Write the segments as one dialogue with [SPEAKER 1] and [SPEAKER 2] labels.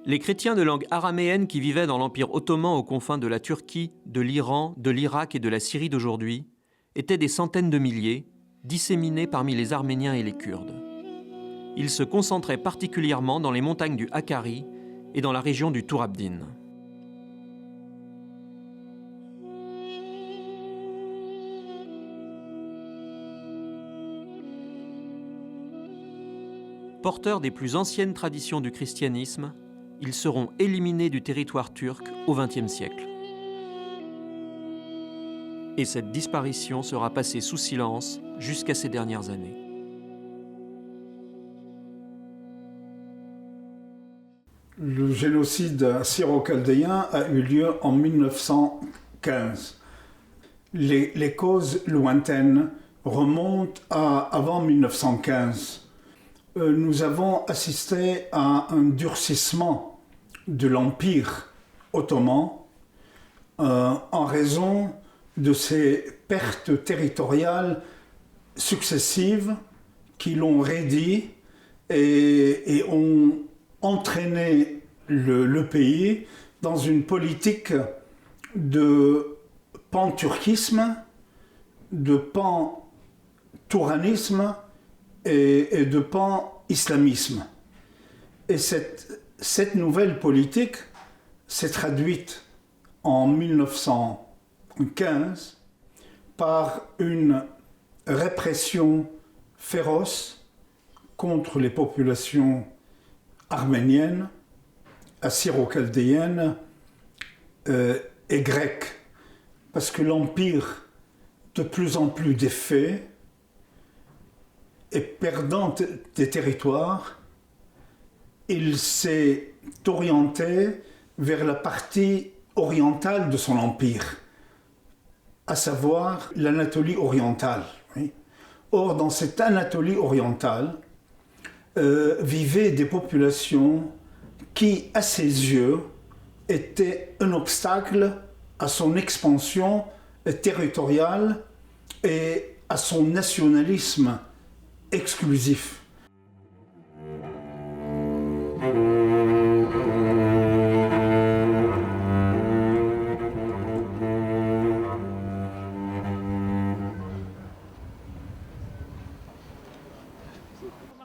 [SPEAKER 1] Les chrétiens de langue araméenne qui vivaient dans l'Empire ottoman aux confins de la Turquie, de l'Iran, de l'Irak et de la Syrie d'aujourd'hui étaient des centaines de milliers, disséminés parmi les Arméniens et les Kurdes. Ils se concentraient particulièrement dans les montagnes du Hakkari et dans la région du Tourabdin. Porteurs des plus anciennes traditions du christianisme, ils seront éliminés du territoire turc au XXe siècle. Et cette disparition sera passée sous silence jusqu'à ces dernières années.
[SPEAKER 2] Le génocide assyro-chaldéen a eu lieu en 1915. Les causes lointaines remontent à avant 1915. Nous avons assisté à un durcissement de l'Empire ottoman en raison de ces pertes territoriales successives qui l'ont raidi et ont entraîné le pays dans une politique de pan-turquisme, de pan-touranisme et de pan-islamisme. Et cette nouvelle politique s'est traduite en 1915 par une répression féroce contre les populations arméniennes, assyro-chaldéennes et grecques, parce que l'Empire, de plus en plus défait, et perdant des territoires, il s'est orienté vers la partie orientale de son empire, à savoir l'Anatolie orientale. Oui. Or, dans cette Anatolie orientale, vivaient des populations qui, à ses yeux, étaient un obstacle à son expansion territoriale et à son nationalisme exclusif.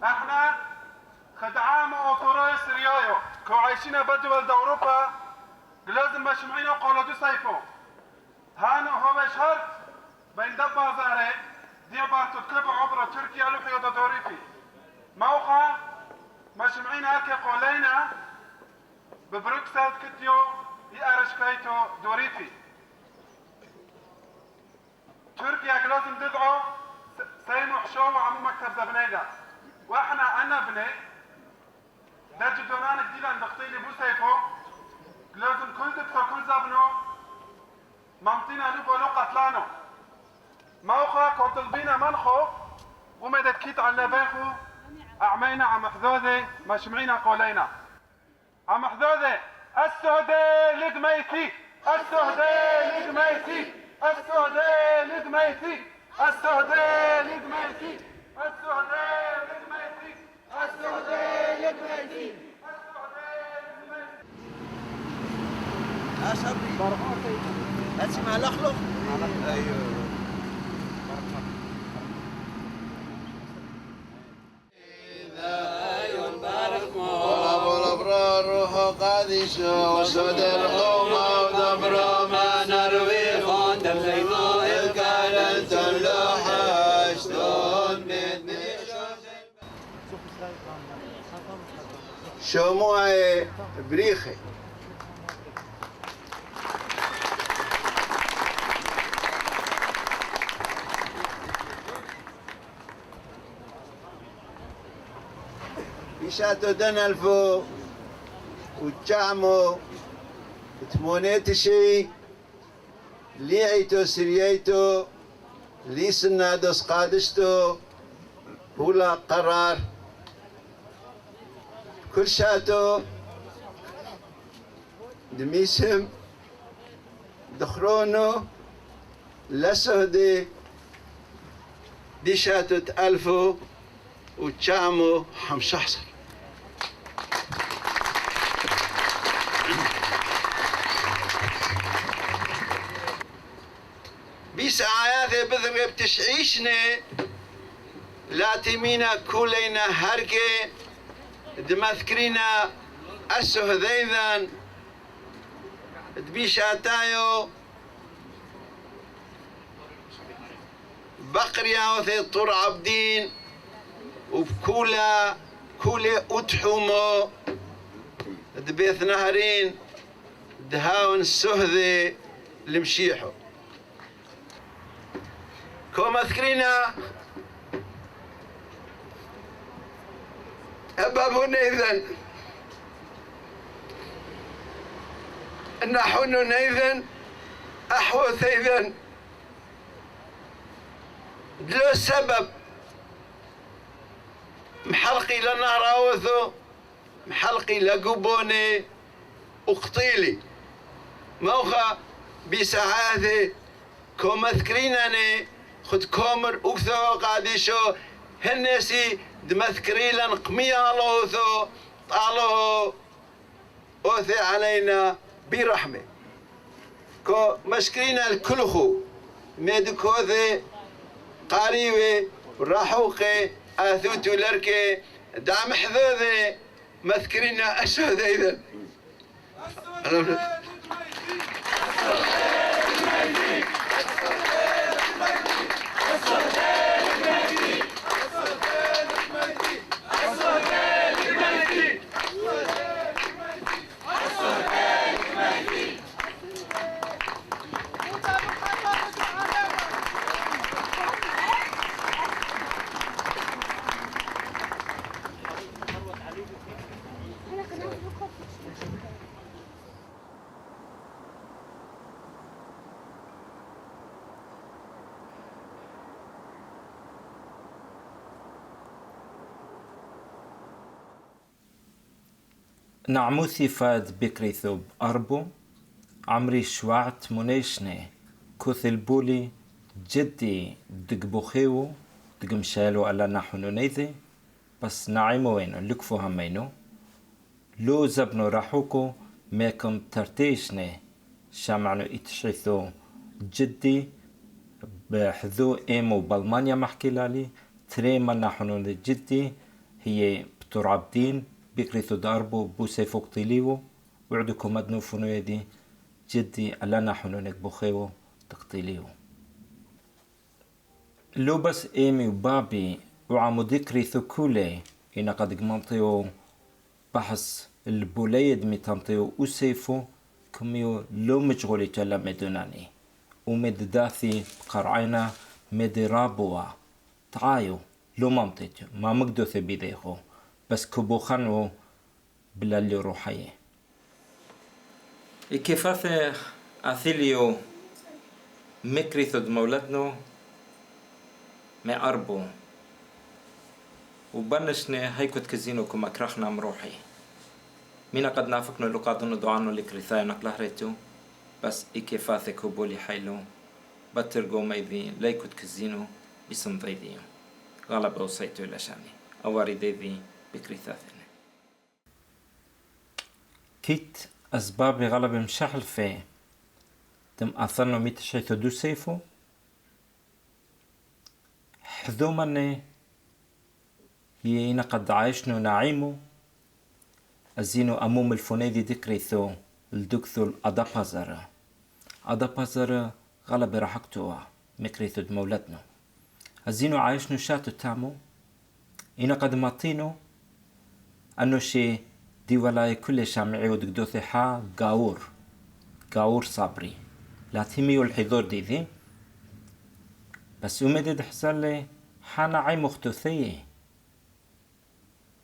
[SPEAKER 3] احنا خدعام وطريس ريايو كو عايشين بدول اوروبا لازم مش معينا قولوا دو صيفو هانو هو شرط بين دبا زاري دي بارتو تكبع عبر تركيا لوحي ودوريفي موقع مش معينا هكي قولينا ببروكسل كتيو يارشكيتو دوريفي تركيا لازم تدعو سيمو حشو وعمو مكتب زبنيدا واحنا انا بني درج دونان جديدا بختيلي بو سيفو لازم كل دكتور كل زبنو مامتينا لوبو لو قتلانو موخا كنطلبينا منخو ومدد كيت على بيخو اعمينا عم حذوذي ما شمعينا قولينا عم حذوذي السهدي لدميتي السهدي لدميتي السهدي لدميتي السهدي لدميتي السهدي لدميتي السهدي لدميتي
[SPEAKER 4] يا صبري اسمع لخلخ ايوه
[SPEAKER 5] وصدر قومه ودبره ما نروي خون دمزينو الكالنت اللوحة شلون بدني شموع بريخي بيشاتو دنالفو وتشعمو تمونيتشي ليعيتو سرييتو ليسنادوس قادشتو هولا قرار كل شاتو دميسم دخرونو لسهدي دي شاتو تألفو وتشعمو حمشحصر بيس آيات بذرب تشعيشنا لا تمينا كلنا هركي دمذكرينا أسه ذيذا دبيشاتايو بقريا وثي طور عبدين وبكولا كولي أتحمو دبيث نهرين دهاون السهذي لمشيحو كوما ذكرينا أبابون إذن نحن إذن أحوث إذن دلو سبب محلقي لنهر أوثو محلقي لقبوني وقتيلي موخا بساعاته كوما ذكريناني خد كومر أكثو قاديشو هنسي دمذكري لن قميا لوثو طالو أوثي علينا برحمة كو مشكرين الكلخو ميدكو ذي قاريوي راحوقي آثوتو لركي دعم حذوذي مذكرين أشهد إذن
[SPEAKER 6] نعموثي فاد بكري ثوب أربو عمري شوعت منيشني كوثل بولي جدي دقبوخيو دقمشالو ألا نحو نيذي بس نعيمو وينو لكفو همينو لو زبنو راحوكو ميكم ترتيشني شامعنو اتشيثو جدي بحذو ايمو بالمانيا محكي لالي تريما نحو جدي هي بتور عبدين بكريثو داربو بوسي فوق طيليو وعدكم مدنو فنو يدي جدي ألانا حنونك بخيو تقتيليو لو بس ايمي وبابي وعامو ذكريثو كولي إنا قد قمنطيو بحث البوليد ميتانطيو وسيفو كميو لو مجغولي جلا مدوناني ومد داثي قرعينا مد رابوا تعايو لو مامتيجو ما مقدو ثبيديخو بس كبوخانو بلالي روحيه كيفاث أثيليو مكريثو دمولتنو ما أربو وبنشني هيكوت كزينو كما كرخنا مروحي مينا قد نافقنا لقادنو دعانو لكريثاي نقله ريتو بس كيفاث كوبولي حيلو بترقو ميذي ليكوت كزينو اسم ضيديو غالب وصيتو لشاني أواري ديذي بكريثاثني كيت أسباب غلب مشحل فيه تم أثرنا ميتشيثو دو سيفو حذو مني يينا قد عايشنو نعيمو أزينو أموم الفونيدي دكريثو الدكثو الأدابازر غلب رحكتوا مكريثو دمولتنو أزينو عايشنو شاتو تامو إنا قد ماطينو أنو شي دي ولاي كل شامعي ودقدوثي حا قاور صابري لا تيميو الحضور دي ذي بس أمدد حسن لي حانا عي مختوثي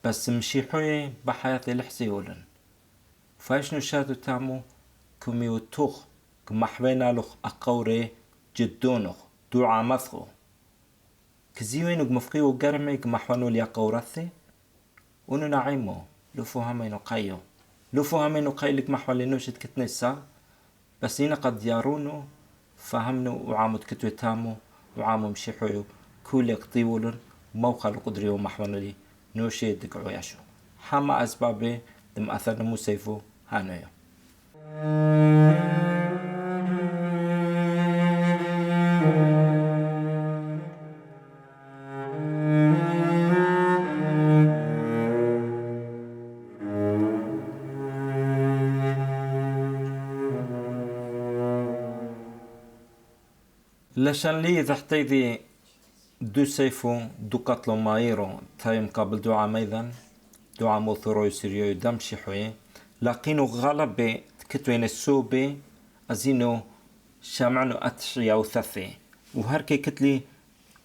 [SPEAKER 6] بس مشيحوي بحياتي الحسيولن فايشنو شاتو تامو كميو توخ كمحوينا لخ أقوري جدونخ دوعا مثخو كزيوينو كمفقيو قرمي كمحوانو ليا قورثي ونو نعيمو لوفو همينو قايو لوفو همينو قايلك محوالي نوشت كتنسا بس هنا قد يارونو فهمنو وعامد كتوي تامو وعامو مشيحويو كولي قطيولن موقع القدريو محوانو لي نوشي دقعو ياشو حما أسبابي دم أثرنا موسيفو هانويو لشان لي ذحتي ذي دو سيفو دو قتلو مايرو تايم قبل دعا ميذن دعا موثرو سيريو دمشي حوي لكنو غلبي كتوين السوبي أزينو شامعنو أتشيا وثثي وهركي كتلي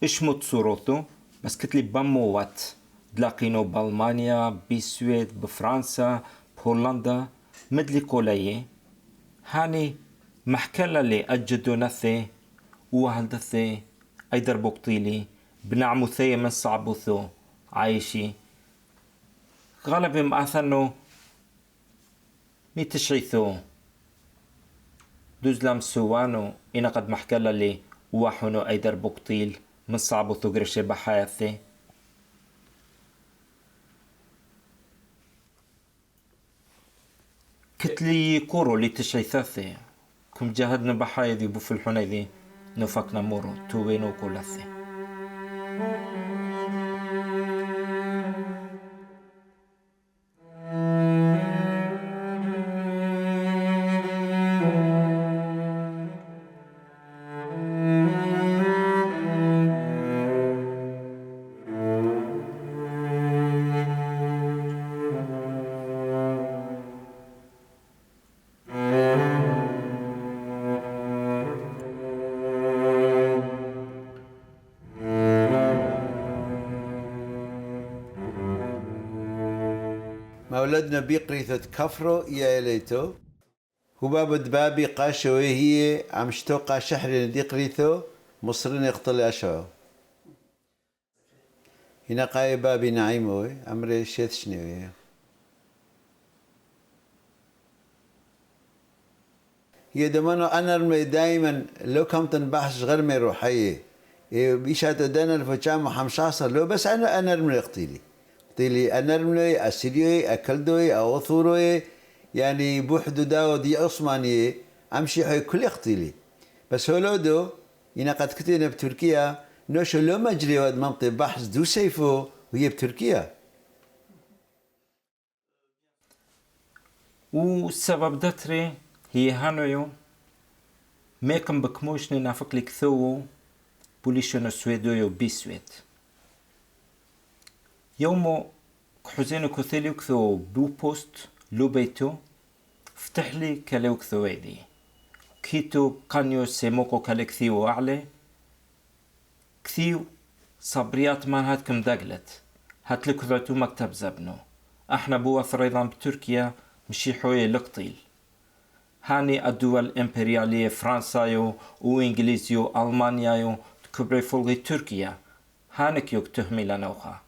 [SPEAKER 6] إشمت صوروتو بس كتلي بموات تلاقينو بألمانيا بسويد بفرنسا بهولندا مدلي كولاي هاني محكلة لي أجدو نثي وهندثي أيدر بوقتيلي بنعمو ثي من صعبوثو عايشي غالبي مأثنو ميتشعيثو دوزلام سوانو إنا قد محكلة لي وحنو أيدر بوقتيل من صعبوثو قرشي بحياتي كتلي كورو لي تشعيثاثي كم جاهدنا بحايذي بفلحوني ذي نفكنا مورو توينو كولثي
[SPEAKER 5] مولدنا بيقريثو تكفرو يا ليتو هو بابي قاشوي هي عم شتوقع شحر دي قريثو مصرين يقتل أشعو هنا قاي بابي نعيموي عمري شيث شنوي هي دمانو أنا دايما لو كنت بحث غير من روحية بيشاتو دانا الفجام حمشاصر لو بس أنا رمي اقتيلي قتيلي أنا رمي أسيريوي أكلدوي أوثوروي يعني بوحدو داو دي عثمانية أمشي حي كل اقتيلي بس هولودو إنا قد كتينا بتركيا نوشو لو مجري واد منطقة بحث دو سيفو وهي بتركيا
[SPEAKER 6] والسبب دتري هي هانويو ميكم بكموشني نافق لك ثوو بوليشنو سويدويو بيسويت يومو كحوزينو كثيليو كثو بو بوست لو بيتو فتح لي كاليو كثويدي كيتو قانيو سيموكو كالكثيو أعلى كثيو صبريات مان هاتكم دقلت هاتلك ذاتو مكتب زبنو احنا بوا فريضان بتركيا مشي حوية لقطيل هاني الدول الإمبريالية فرنسايو وإنجليزيو ألمانيايو تكبري فولغي تركيا هانك يوك تهمي لنوخا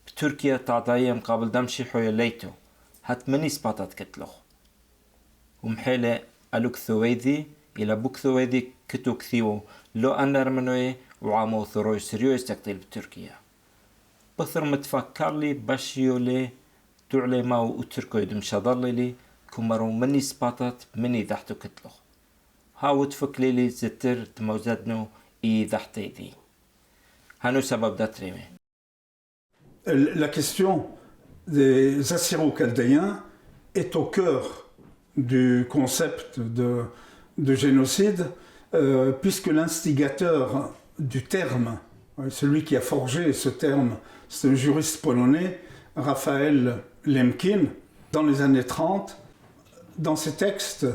[SPEAKER 6] بتركيا تعطايم قابل دمشي حوية ليتو هات مني سباتات كتلوخ ومحيلة ألوك ثويدي إلى بوك ثويدي كتو كثيو لو أنر منوي وعامو ثروي سريو يستقتل بتركيا بثر متفكر لي باشيو لي تعلي ماو وتركو يدم شضر لي كمرو مني سباتات مني ذحتو كتلوخ هاو تفكلي لي زتر تموزدنو إي ذحتي دي هانو سبب داتريمي.
[SPEAKER 2] La question des Assyro-Chaldéens est au cœur du concept de génocide, puisque l'instigateur du terme, celui qui a forgé ce terme, c'est un juriste polonais, Raphaël Lemkin, dans les années 30, dans ses textes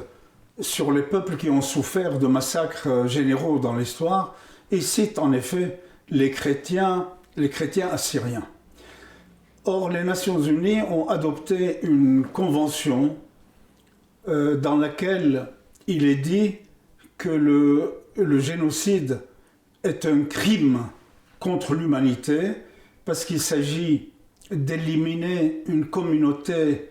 [SPEAKER 2] sur les peuples qui ont souffert de massacres généraux dans l'histoire, il cite en effet les chrétiens assyriens. Or, les Nations Unies ont adopté une convention dans laquelle il est dit que le génocide est un crime contre l'humanité parce qu'il s'agit d'éliminer une communauté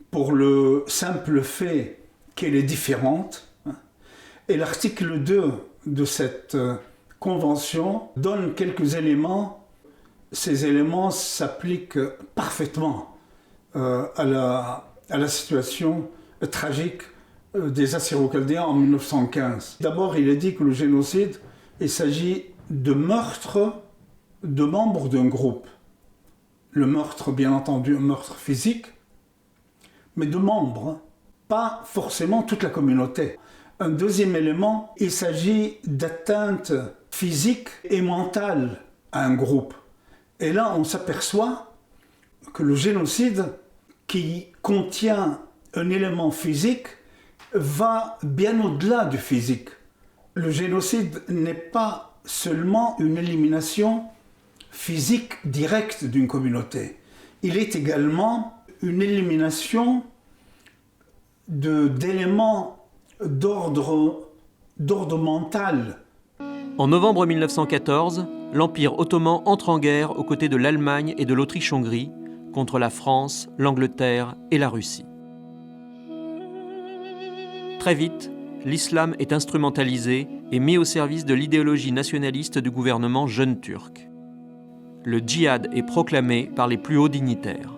[SPEAKER 2] pour le simple fait qu'elle est différente. Et l'article 2 de cette convention donne quelques éléments. Ces éléments s'appliquent parfaitement à la situation tragique des Assyro-Chaldéens en 1915. D'abord, il est dit que le génocide, il s'agit de meurtre de membres d'un groupe. Le meurtre, bien entendu, un meurtre physique, mais de membres, pas forcément toute la communauté. Un deuxième élément, il s'agit d'atteinte physique et mentale à un groupe. Et là, on s'aperçoit que le génocide, qui contient un élément physique, va bien au-delà du physique. Le génocide n'est pas seulement une élimination physique directe d'une communauté. Il est également une élimination d'éléments d'ordre mental.
[SPEAKER 1] En novembre 1914, l'Empire ottoman entre en guerre aux côtés de l'Allemagne et de l'Autriche-Hongrie contre la France, l'Angleterre et la Russie. Très vite, l'islam est instrumentalisé et mis au service de l'idéologie nationaliste du gouvernement jeune turc. Le djihad est proclamé par les plus hauts dignitaires.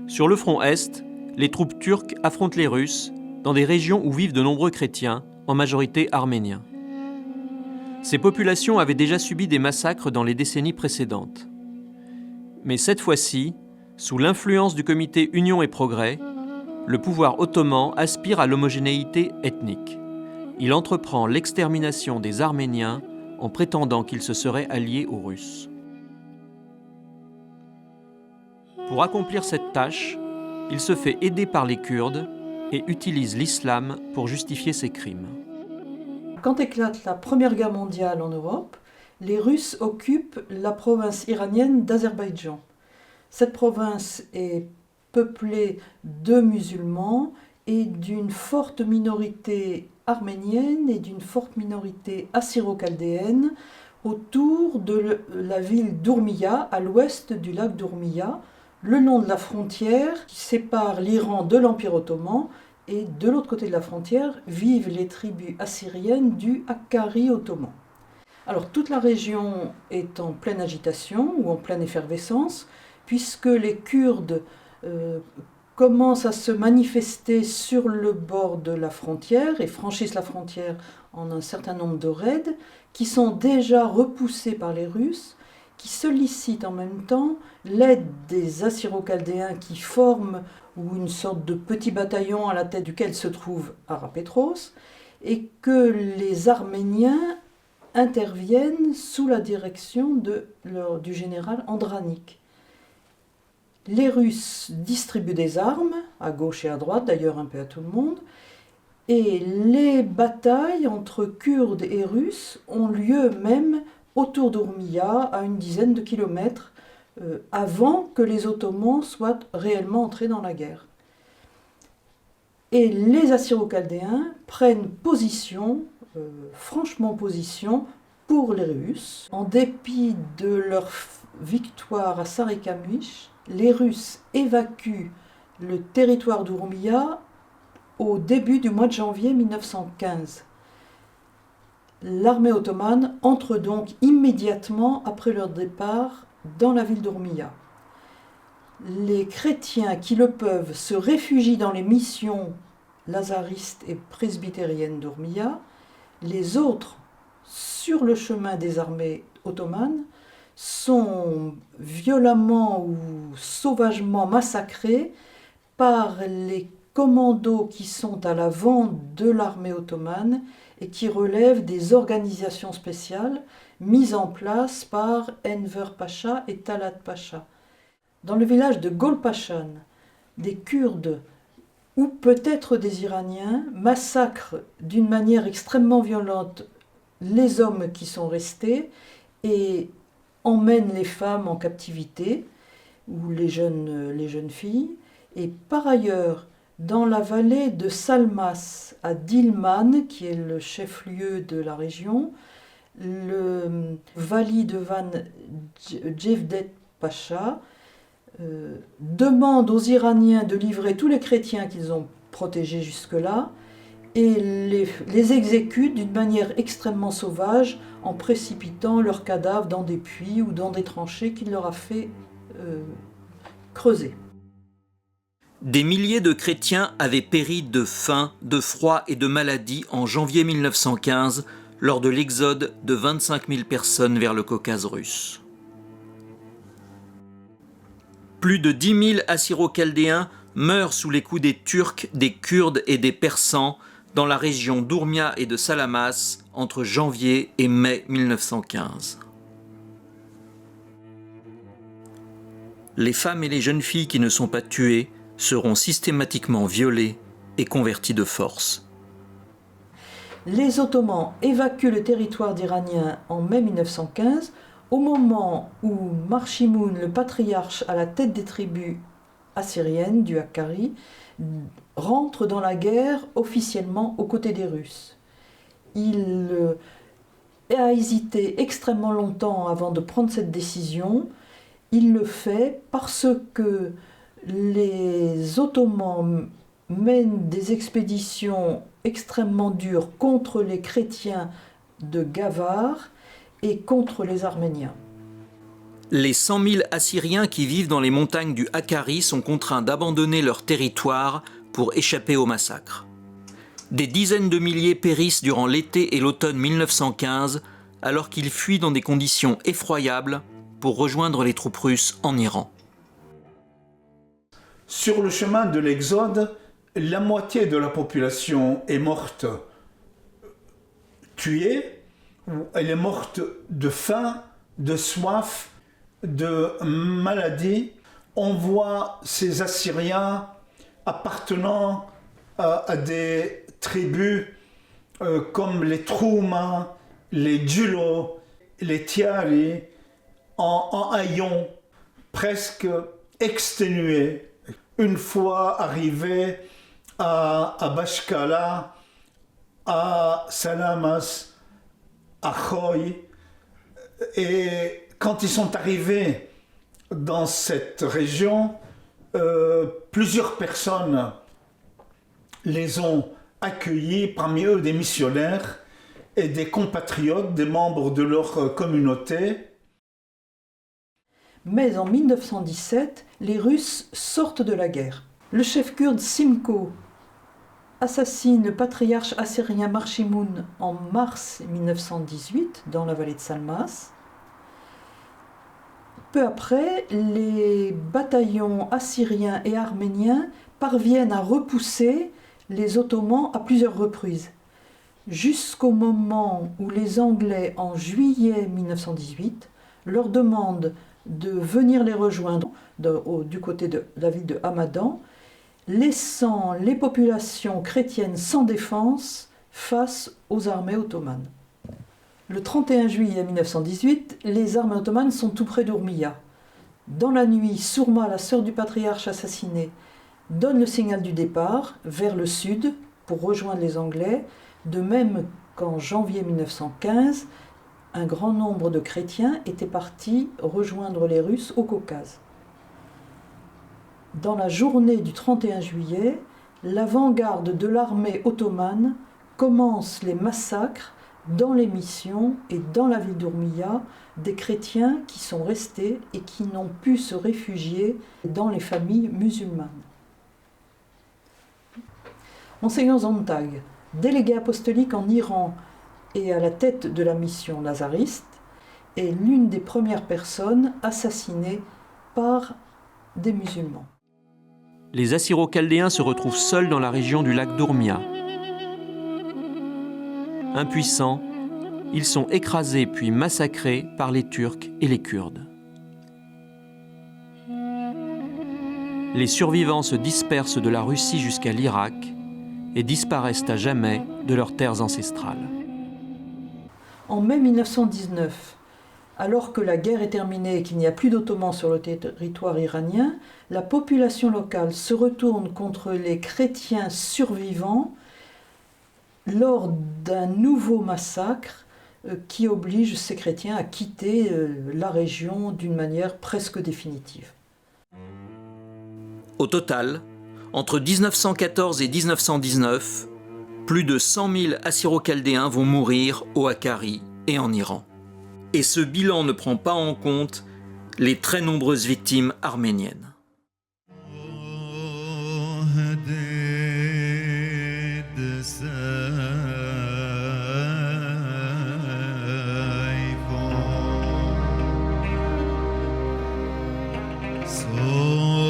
[SPEAKER 1] Sur le front Est, les troupes turques affrontent les Russes dans des régions où vivent de nombreux chrétiens, en majorité arméniens. Ces populations avaient déjà subi des massacres dans les décennies précédentes. Mais cette fois-ci, sous l'influence du comité Union et Progrès, le pouvoir ottoman aspire à l'homogénéité ethnique. Il entreprend l'extermination des Arméniens en prétendant qu'ils se seraient alliés aux Russes. Pour accomplir cette tâche, il se fait aider par les Kurdes et utilise l'islam pour justifier ses crimes.
[SPEAKER 7] Quand éclate la Première Guerre mondiale en Europe, les Russes occupent la province iranienne d'Azerbaïdjan. Cette province est peuplée de musulmans et d'une forte minorité arménienne et d'une forte minorité assyro-chaldéenne autour de la ville d'Ourmia, à l'ouest du lac d'Ourmia, le long de la frontière qui sépare l'Iran de l'Empire ottoman, et de l'autre côté de la frontière vivent les tribus assyriennes du Hakkari ottoman. Alors toute la région est en pleine agitation ou en pleine effervescence, puisque les Kurdes commencent à se manifester sur le bord de la frontière et franchissent la frontière en un certain nombre de raids qui sont déjà repoussés par les Russes, qui sollicitent en même temps l'aide des Assyro-Chaldéens qui forment ou une sorte de petit bataillon à la tête duquel se trouve Ara-Pétros, et que les Arméniens interviennent sous la direction du général Andranik. Les Russes distribuent des armes, à gauche et à droite, d'ailleurs un peu à tout le monde, et les batailles entre Kurdes et Russes ont lieu même autour d'Ourmia, à une dizaine de kilomètres, avant que les Ottomans soient réellement entrés dans la guerre. Et les Assyro-Chaldéens prennent position, franchement position, pour les Russes. En dépit de leur victoire à Sarikamish, les Russes évacuent le territoire d'Ourmia au début du mois de janvier 1915. L'armée ottomane entre donc immédiatement après leur départ dans la ville d'Ourmia. Les chrétiens qui le peuvent se réfugient dans les missions lazaristes et presbytériennes d'Ourmia. Les autres, sur le chemin des armées ottomanes, sont violemment ou sauvagement massacrés par les commandos qui sont à l'avant de l'armée ottomane et qui relèvent des organisations spéciales mises en place par Enver Pacha et Talat Pacha. Dans le village de Golpachan, des Kurdes ou peut-être des Iraniens massacrent d'une manière extrêmement violente les hommes qui sont restés et emmènent les femmes en captivité ou les jeunes filles. Et par ailleurs, dans la vallée de Salmas, à Dilman, qui est le chef-lieu de la région, le Vali de Van Jevdet Pacha demande aux Iraniens de livrer tous les chrétiens qu'ils ont protégés jusque-là et les exécute d'une manière extrêmement sauvage en précipitant leurs cadavres dans des puits ou dans des tranchées qu'il leur a fait creuser.
[SPEAKER 1] Des milliers de chrétiens avaient péri de faim, de froid et de maladie en janvier 1915 lors de l'exode de 25 000 personnes vers le Caucase russe. Plus de 10 000 Assyro-Chaldéens meurt sous les coups des Turcs, des Kurdes et des Persans dans la région d'Ourmia et de Salamas entre janvier et mai 1915. Les femmes et les jeunes filles qui ne sont pas tuées seront systématiquement violées et converties de force.
[SPEAKER 7] Les Ottomans évacuent le territoire d'Iraniens en mai 1915, au moment où Marchimoun, le patriarche à la tête des tribus assyriennes du Hakkari, rentre dans la guerre officiellement aux côtés des Russes. Il a hésité extrêmement longtemps avant de prendre cette décision. Il le fait parce que les Ottomans mènent des expéditions extrêmement dures contre les chrétiens de Gavar et contre les Arméniens.
[SPEAKER 1] Les 100 000 Assyriens qui vivent dans les montagnes du Hakkari sont contraints d'abandonner leur territoire pour échapper au massacre. Des dizaines de milliers périssent durant l'été et l'automne 1915, alors qu'ils fuient dans des conditions effroyables pour rejoindre les troupes russes en Iran.
[SPEAKER 2] Sur le chemin de l'Exode, la moitié de la population est morte tuée, ou elle est morte de faim, de soif, de maladie. On voit ces Assyriens appartenant à des tribus comme les Trouma, les Djulo, les Tiari, en haillons, presque exténués. Une fois arrivés à Bashkala, à Salamas, à Khoy, et quand ils sont arrivés dans cette région, plusieurs personnes les ont accueillis, parmi eux des missionnaires et des compatriotes, des membres de leur communauté.
[SPEAKER 7] Mais en 1917, les Russes sortent de la guerre. Le chef kurde Simko assassine le patriarche assyrien Marchimoun en mars 1918 dans la vallée de Salmas. Peu après, les bataillons assyriens et arméniens parviennent à repousser les Ottomans à plusieurs reprises, jusqu'au moment où les Anglais, en juillet 1918, leur demandent de venir les rejoindre du côté de la ville de Hamadan, laissant les populations chrétiennes sans défense face aux armées ottomanes. Le 31 juillet 1918, les armées ottomanes sont tout près d'Ourmia. Dans la nuit, Sourma, la sœur du patriarche assassiné, donne le signal du départ vers le sud pour rejoindre les Anglais, de même qu'en janvier 1915, un grand nombre de chrétiens étaient partis rejoindre les Russes au Caucase. Dans la journée du 31 juillet, l'avant-garde de l'armée ottomane commence les massacres dans les missions et dans la ville d'Ourmia des chrétiens qui sont restés et qui n'ont pu se réfugier dans les familles musulmanes. Monseigneur Sontag, délégué apostolique en Iran et à la tête de la mission lazariste, est l'une des premières personnes assassinées par des musulmans.
[SPEAKER 1] Les Assyro-Chaldéens se retrouvent seuls dans la région du lac d'Ourmia. Impuissants, ils sont écrasés puis massacrés par les Turcs et les Kurdes. Les survivants se dispersent de la Russie jusqu'à l'Irak et disparaissent à jamais de leurs terres ancestrales.
[SPEAKER 7] En mai 1919, alors que la guerre est terminée et qu'il n'y a plus d'Ottomans sur le territoire iranien, la population locale se retourne contre les chrétiens survivants lors d'un nouveau massacre qui oblige ces chrétiens à quitter la région d'une manière presque définitive.
[SPEAKER 1] Au total, entre 1914 et 1919, plus de 100 000 Assyro-Chaldéens vont mourir au Hakkari et en Iran. Et ce bilan ne prend pas en compte les très nombreuses victimes arméniennes.
[SPEAKER 8] صهد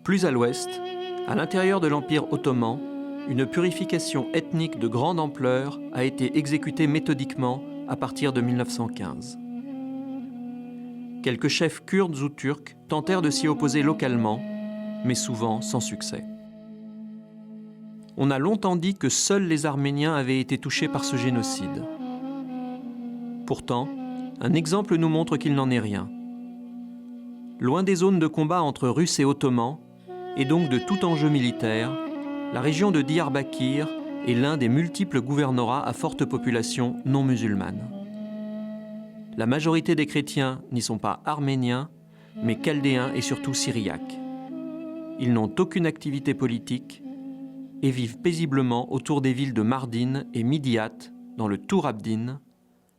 [SPEAKER 1] Plus à l'ouest, à l'intérieur de l'Empire ottoman, une purification ethnique de grande ampleur a été exécutée méthodiquement à partir de 1915. Quelques chefs kurdes ou turcs tentèrent de s'y opposer localement, mais souvent sans succès. On a longtemps dit que seuls les Arméniens avaient été touchés par ce génocide. Pourtant, un exemple nous montre qu'il n'en est rien. Loin des zones de combat entre Russes et Ottomans, et donc de tout enjeu militaire, la région de Diyarbakir est l'un des multiples gouvernorats à forte population non musulmane. La majorité des chrétiens n'y sont pas arméniens, mais chaldéens et surtout syriaques. Ils n'ont aucune activité politique et vivent paisiblement autour des villes de Mardin et Midyat, dans le Tour Abdin,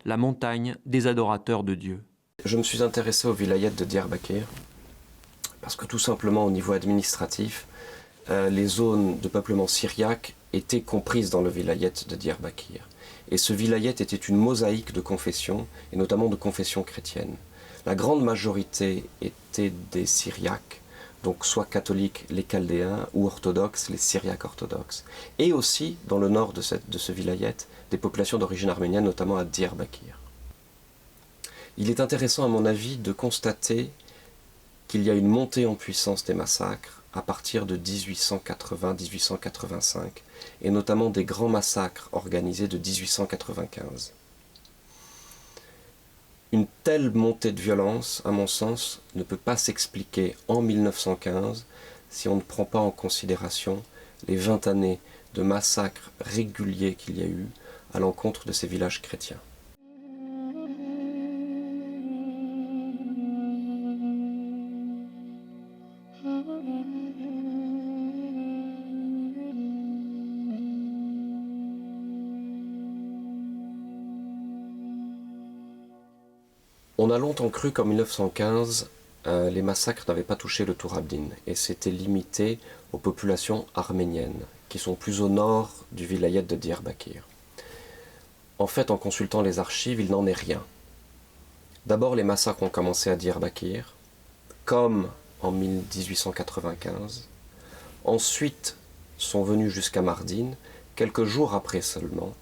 [SPEAKER 1] la montagne des adorateurs de Dieu.
[SPEAKER 8] Je me suis intéressé au vilayet de Diyarbakir parce que tout simplement au niveau administratif, les zones de peuplement syriaque étaient comprises dans le vilayet de Diyarbakir. Et ce vilayet était une mosaïque de confessions, et notamment de confessions chrétiennes. La grande majorité était des Syriaques, donc soit catholiques, les Chaldéens, ou orthodoxes, les Syriaques orthodoxes. Et aussi, dans le nord de ce vilayet, des populations d'origine arménienne, notamment à Diyarbakir. Il est intéressant, à mon avis, de constater qu'il y a une montée en puissance des massacres à partir de 1880-1885, et notamment des grands massacres organisés de 1895. Une telle montée de violence, à mon sens, ne peut pas s'expliquer en 1915 si on ne prend pas en considération les 20 années de massacres réguliers qu'il y a eu à l'encontre de ces villages chrétiens. On a longtemps cru qu'en 1915, les massacres n'avaient pas touché le Tour Abdin et s'étaient limités aux populations arméniennes, qui sont plus au nord du vilayet de Diyarbakir. En fait, en consultant les archives, il n'en est rien. D'abord, les massacres ont commencé à Diyarbakir, comme en 1895. Ensuite, sont venus jusqu'à Mardin, quelques jours après seulement.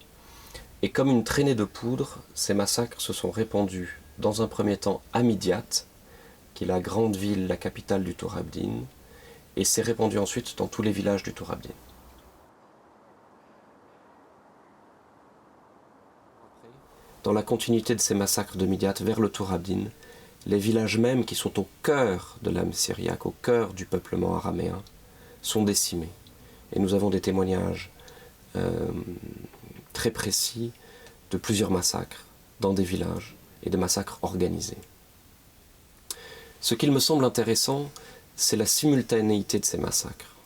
[SPEAKER 8] Et comme une traînée de poudre, ces massacres se sont répandus dans un premier temps à Midyat, qui est la grande ville, la capitale du Tour Abdin, et s'est répandu ensuite dans tous les villages du Tour Abdin. Dans la continuité de ces massacres de Midyat vers le Tour Abdin, les villages mêmes qui sont au cœur de l'âme syriaque, au cœur du peuplement araméen, sont décimés. Et nous avons des témoignages très précis de plusieurs massacres dans des villages et de massacres organisés. Ce qu'il me semble intéressant, c'est la simultanéité de ces massacres.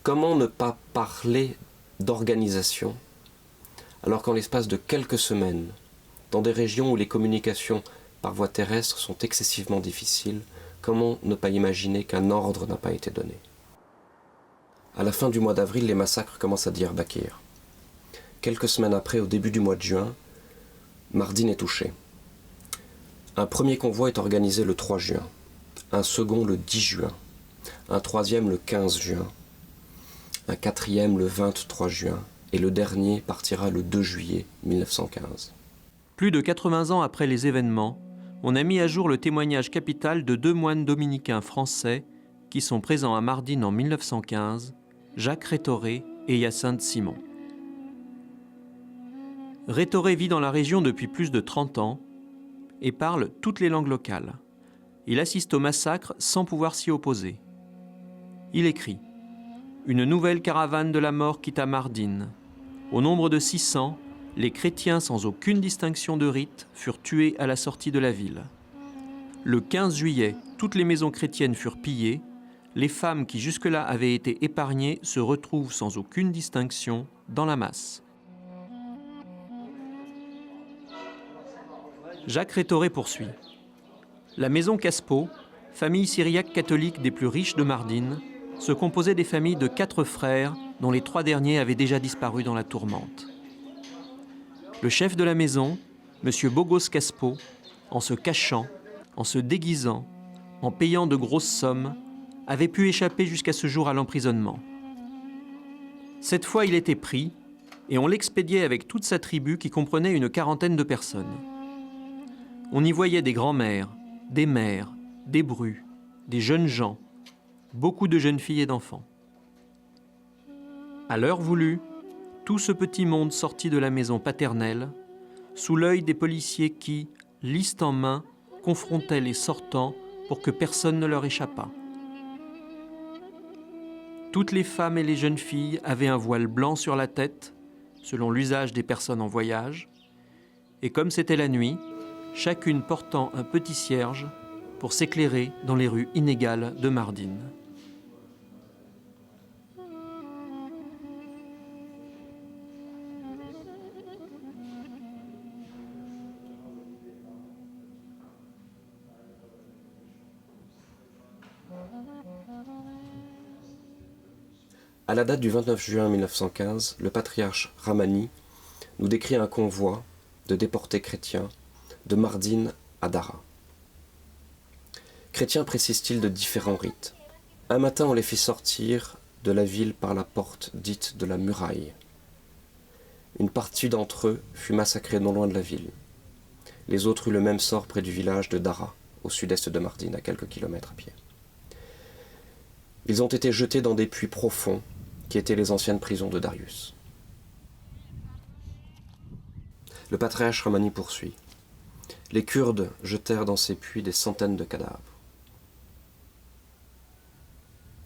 [SPEAKER 8] Comment ne pas parler d'organisation alors qu'en l'espace de quelques semaines, dans des régions où les communications par voie terrestre sont excessivement difficiles, comment ne pas imaginer qu'un ordre n'a pas été donné? À la fin du mois d'avril, les massacres commencent à Diyarbakir. Quelques semaines après, au début du mois de juin, Mardin est touché. Un premier convoi est organisé le 3 juin, un second le 10 juin, un troisième le 15 juin, un quatrième le 23 juin, et le dernier partira le 2 juillet 1915.
[SPEAKER 1] Plus de 80 ans après les événements, on a mis à jour le témoignage capital de 2 moines dominicains français qui sont présents à Mardin en 1915, Jacques Rétoré et Hyacinthe Simon. Rétoré vit dans la région depuis plus de 30 ans et parle toutes les langues locales. Il assiste au massacre sans pouvoir s'y opposer. Il écrit « Une nouvelle caravane de la mort quitta Mardin. Au nombre de 600, les chrétiens sans aucune distinction de rite furent tués à la sortie de la ville. Le 15 juillet, toutes les maisons chrétiennes furent pillées. Les femmes qui jusque-là avaient été épargnées se retrouvent sans aucune distinction dans la masse. » Jacques Rétoré poursuit. La maison Caspo, famille syriaque catholique des plus riches de Mardin, se composait des familles de 4 frères dont les 3 derniers avaient déjà disparu dans la tourmente. Le chef de la maison, M. Bogos Caspo, en se cachant, en se déguisant, en payant de grosses sommes, avait pu échapper jusqu'à ce jour à l'emprisonnement. Cette fois, il était pris et on l'expédiait avec toute sa tribu qui comprenait une 40aine de personnes. On y voyait des grands-mères, des mères, des brus, des jeunes gens, beaucoup de jeunes filles et d'enfants. À l'heure voulue, tout ce petit monde sortit de la maison paternelle, sous l'œil des policiers qui, liste en main, confrontaient les sortants pour que personne ne leur échappât. Toutes les femmes et les jeunes filles avaient un voile blanc sur la tête, selon l'usage des personnes en voyage, et comme c'était la nuit, chacune portant un petit cierge pour s'éclairer dans les rues inégales de Mardin.
[SPEAKER 8] À la date du 29 juin 1915, le patriarche Ramani nous décrit un convoi de déportés chrétiens de Mardin à Dara. Chrétiens, précise-t-il, de différents rites. Un matin, on les fit sortir de la ville par la porte dite de la muraille. Une partie d'entre eux fut massacrée non loin de la ville. Les autres eurent le même sort près du village de Dara, au sud-est de Mardin, à quelques kilomètres à pied. Ils ont été jetés dans des puits profonds qui étaient les anciennes prisons de Darius. Le patriarche Ramani poursuit. Les Kurdes jetèrent dans ces puits des centaines de cadavres.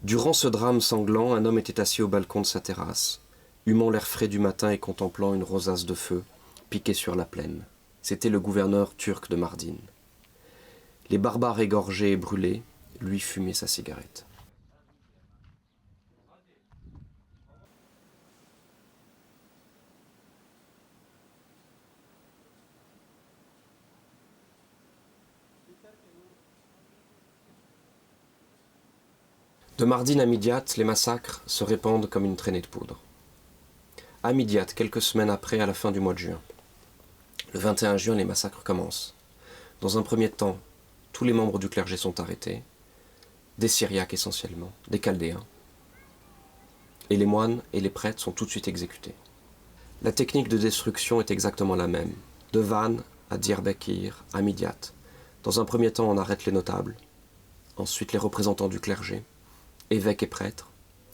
[SPEAKER 8] Durant ce drame sanglant, un homme était assis au balcon de sa terrasse, humant l'air frais du matin et contemplant une rosace de feu piquée sur la plaine. C'était le gouverneur turc de Mardin. Les barbares égorgés et brûlés, lui fumaient sa cigarette. De Mardin à Midyat, les massacres se répandent comme une traînée de poudre. À Midyat, quelques semaines après, à la fin du mois de juin. Le 21 juin, les massacres commencent. Dans un premier temps, tous les membres du clergé sont arrêtés, des Syriaques essentiellement, des Chaldéens. Et les moines et les prêtres sont tout de suite exécutés. La technique de destruction est exactement la même. De Van à Diyarbakir, à Midyat. Dans un premier temps, on arrête les notables, ensuite les représentants du clergé, évêques et prêtres,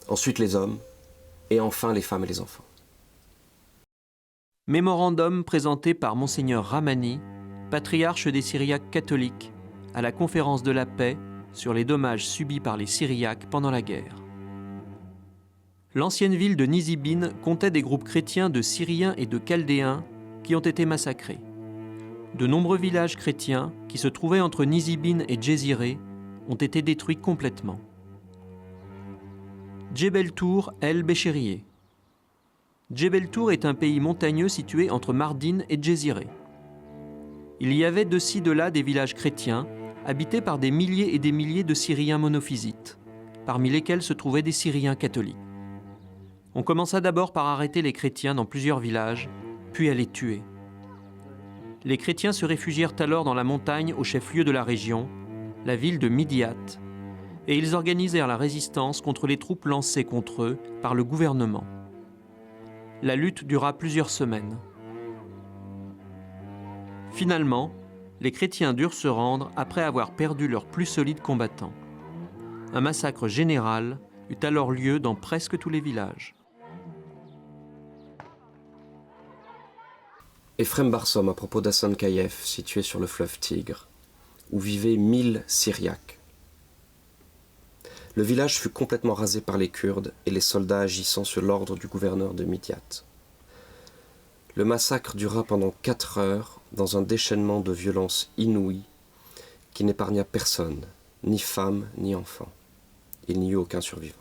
[SPEAKER 8] ensuite les hommes, et enfin les femmes et les enfants.
[SPEAKER 1] Mémorandum présenté par Monseigneur Ramani, patriarche des Syriaques catholiques, à la conférence de la paix sur les dommages subis par les Syriaques pendant la guerre. L'ancienne ville de Nizibin comptait des groupes chrétiens de Syriens et de Chaldéens qui ont été massacrés. De nombreux villages chrétiens qui se trouvaient entre Nizibin et Djezireh ont été détruits complètement. Djebel Tour El Béchérier. Djebel Tour est un pays montagneux situé entre Mardin et Djezireh. Il y avait de ci de là des villages chrétiens habités par des milliers et des milliers de Syriens monophysites, parmi lesquels se trouvaient des Syriens catholiques. On commença d'abord par arrêter les chrétiens dans plusieurs villages, puis à les tuer. Les chrétiens se réfugièrent alors dans la montagne au chef-lieu de la région, la ville de Midyat, et ils organisèrent la résistance contre les troupes lancées contre eux par le gouvernement. La lutte dura plusieurs semaines. Finalement, les chrétiens durent se rendre après avoir perdu leurs plus solides combattants. Un massacre général eut alors lieu dans presque tous les villages.
[SPEAKER 8] Ephrem Barsom à propos d'Hassan Kayef, situé sur le fleuve Tigre, où vivaient 1000 Syriaques. Le village fut complètement rasé par les Kurdes et les soldats agissant sur l'ordre du gouverneur de Midyat. Le massacre dura pendant 4 heures dans un déchaînement de violence inouïe qui n'épargna personne, ni femme ni enfant. Il n'y eut aucun survivant.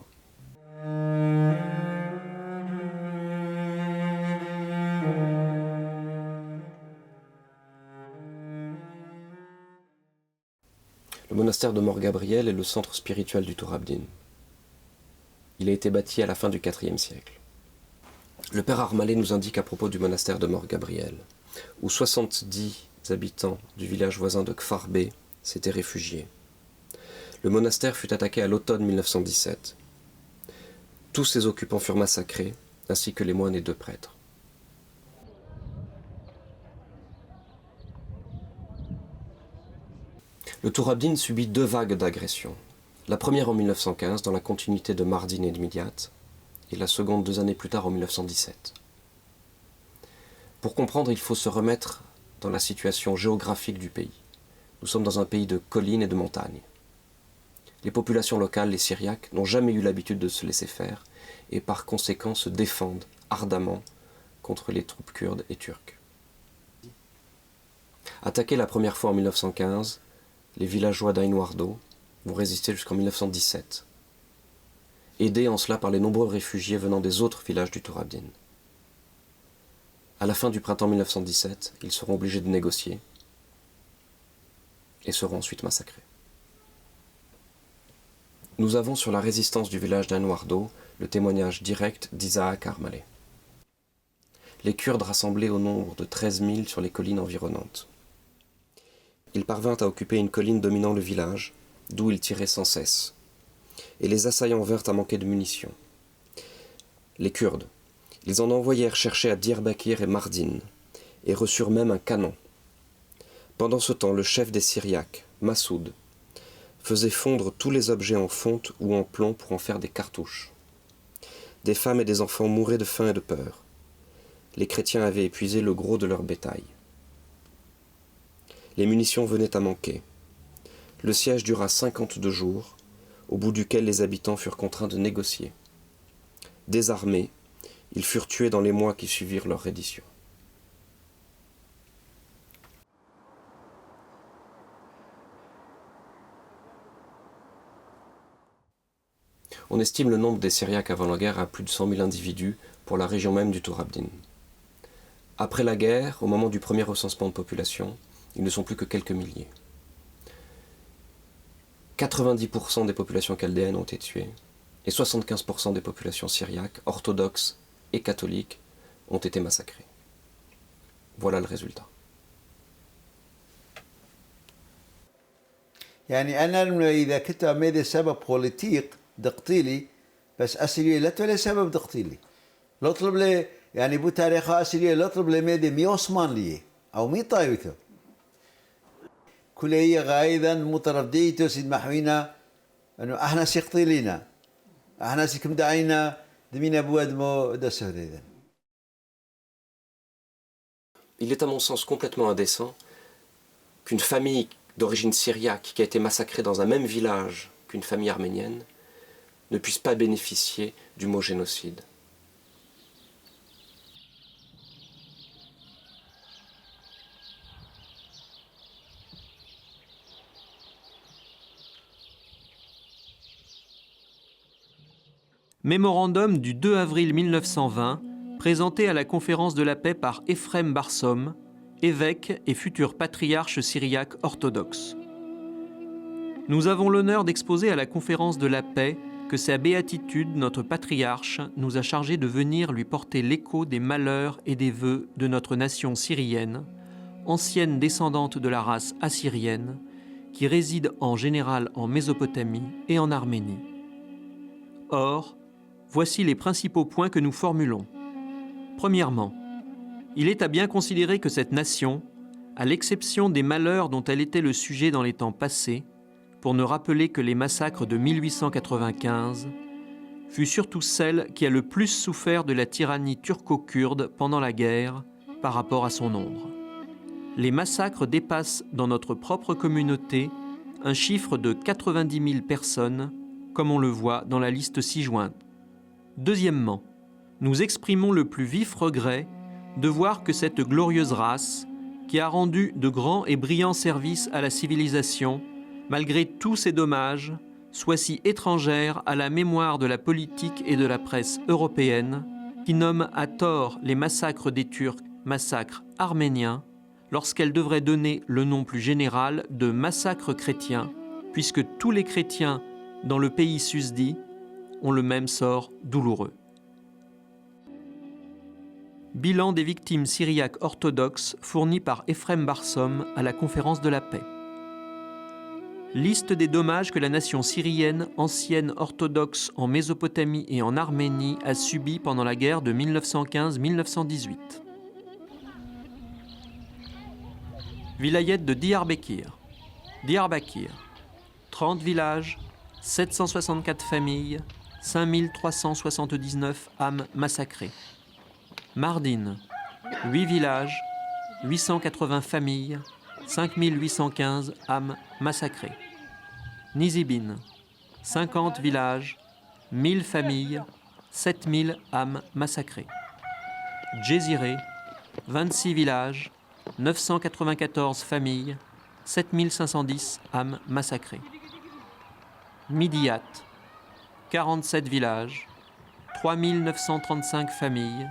[SPEAKER 8] Le monastère de Mor Gabriel est le centre spirituel du Tour Abdin. Il a été bâti à la fin du IVe siècle. Le père Armalé nous indique à propos du monastère de Mor Gabriel, où 70 habitants du village voisin de Kfar Bey s'étaient réfugiés. Le monastère fut attaqué à l'automne 1917. Tous ses occupants furent massacrés, ainsi que les moines et 2 prêtres. Le Tour Abdin subit 2 vagues d'agressions. La première en 1915, dans la continuité de Mardin et de Midyat, et la seconde 2 années plus tard en 1917. Pour comprendre, il faut se remettre dans la situation géographique du pays. Nous sommes dans un pays de collines et de montagnes. Les populations locales, les Syriaques, n'ont jamais eu l'habitude de se laisser faire et par conséquent se défendent ardemment contre les troupes kurdes et turques. Attaqués la première fois en 1915, les villageois d'Ain Wardo vont résister jusqu'en 1917, aidés en cela par les nombreux réfugiés venant des autres villages du Tour Abdin. À la fin du printemps 1917, ils seront obligés de négocier et seront ensuite massacrés. Nous avons sur la résistance du village d'Ain Wardo le témoignage direct d'Isaac Armalé. Les Kurdes rassemblés au nombre de 13 000 sur les collines environnantes. Ils parvinrent à occuper une colline dominant le village, d'où ils tiraient sans cesse. Et les assaillants vinrent à manquer de munitions. Les Kurdes, ils en envoyèrent chercher à Diyarbakir et Mardin, et reçurent même un canon. Pendant ce temps, le chef des Syriaques, Massoud, faisait fondre tous les objets en fonte ou en plomb pour en faire des cartouches. Des femmes et des enfants mouraient de faim et de peur. Les chrétiens avaient épuisé le gros de leur bétail. Les munitions venaient à manquer. Le siège dura 52 jours, au bout duquel les habitants furent contraints de négocier. Désarmés, ils furent tués dans les mois qui suivirent leur reddition. On estime le nombre des Syriaques avant la guerre à plus de 100 000 individus pour la région même du Tour Abdin. Après la guerre, au moment du premier recensement de population, ils ne sont plus que quelques milliers. 90% des populations chaldéennes ont été tuées, et 75% des populations syriaques, orthodoxes et catholiques, ont été massacrées. Voilà le résultat.
[SPEAKER 5] يعني أنا إذا كنت أميد سبب بوليتيق دقتيلي بس أسيلي لا تولي سبب دقتيلي لطلب لي يعني بو تاريخها أسيلي لطلب لي ميدي 100 عثمان لي أو 100 طايوته كل هي غايدا مترديتو سيد محوينا أنه إحنا سيقتيلينا إحنا سيكم دعينا دمينا بوادمو دسهديدا.
[SPEAKER 8] Il est à mon sens complètement indécent qu'une famille d'origine syriaque qui a été massacrée dans un même village qu'une famille arménienne ne puisse pas bénéficier du mot génocide.
[SPEAKER 1] Mémorandum du 2 avril 1920, présenté à la conférence de la paix par Ephrem Barsom, évêque et futur patriarche syriaque orthodoxe. Nous avons l'honneur d'exposer à la conférence de la paix que sa béatitude, notre patriarche, nous a chargé de venir lui porter l'écho des malheurs et des vœux de notre nation syrienne, ancienne descendante de la race assyrienne, qui réside en général en Mésopotamie et en Arménie. Or, voici les principaux points que nous formulons. Premièrement, il est à bien considérer que cette nation, à l'exception des malheurs dont elle était le sujet dans les temps passés, pour ne rappeler que les massacres de 1895, fut surtout celle qui a le plus souffert de la tyrannie turco-kurde pendant la guerre par rapport à son nombre. Les massacres dépassent dans notre propre communauté un chiffre de 90 000 personnes comme on le voit dans la liste ci-jointe. Deuxièmement, nous exprimons le plus vif regret de voir que cette glorieuse race, qui a rendu de grands et brillants services à la civilisation, malgré tous ces dommages, soit si étrangère à la mémoire de la politique et de la presse européenne, qui nomme à tort les massacres des Turcs massacres arméniens, lorsqu'elle devrait donner le nom plus général de massacre chrétien, puisque tous les chrétiens dans le pays susdit ont le même sort douloureux. Bilan des victimes syriaques orthodoxes fourni par Ephrem Barsom à la conférence de la paix. Liste des dommages que la nation syrienne, ancienne orthodoxe en Mésopotamie et en Arménie, a subis pendant la guerre de 1915-1918. Vilayet de Diyarbakir. Diyarbakir. 30 villages, 764 familles, 5379 âmes massacrées. Mardin. 8 villages, 880 familles, 5815 âmes massacrées. Nizibin, 50 villages, 1000 familles, 7000 âmes massacrées. Djeziré, 26 villages, 994 familles, 7510 âmes massacrées. Midiat, 47 villages, 3935 familles,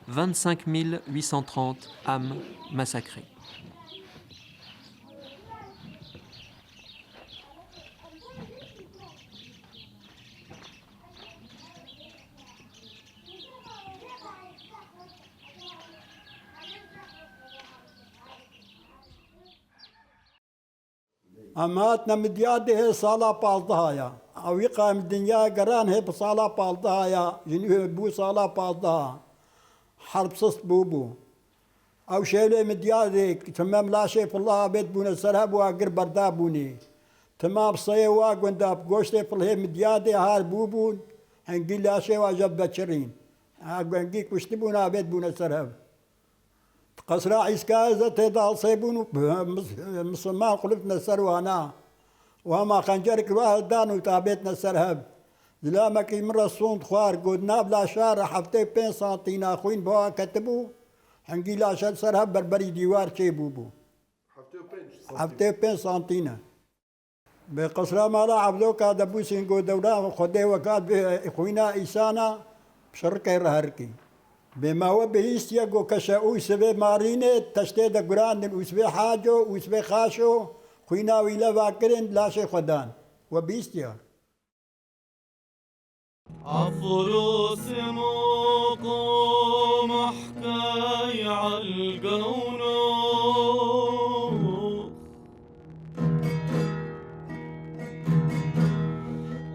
[SPEAKER 1] 25 830 âmes massacrées.
[SPEAKER 9] اماتنا مدياده هي صاله بالضايا او يقام الدنيا قران هي بصاله بالضايا جنيه بو صاله بالضا حرب صست بوبو او شيله مدياده تمام لا شيء في الله بيت بون السراب واقر بردابوني تمام صيوا قنداب قوشتي في الهي مدياده هال بوبون هنقول لا شيء واجب بشرين هنقيك وشتبونا بيت بون السراب قصر عسكازة تدال صيبون مسلمان قلبنا السروانا وما خنجرك الواحد دانو تابيتنا السرهب لا مكي مرة صوند خوار قدنا بلا شارع حفتي 5 سنتين خوين بوا كتبو حنقي لا شال سرهب بربري ديوار شيبو بو حفتي 5 سنتين بقصر ما لا عبدوك هذا بوسين قو دولا خدي وكاد خوينا إيسانا بشركة رهركي بما هو بهيستياغو كشاو سبي مارينه تشتيد قران وسبي حاجو وسبي خاشو خوينا ويلا باكرين لا شيء خدان وبيستيا
[SPEAKER 10] عفروس موقو محكاي عالقونو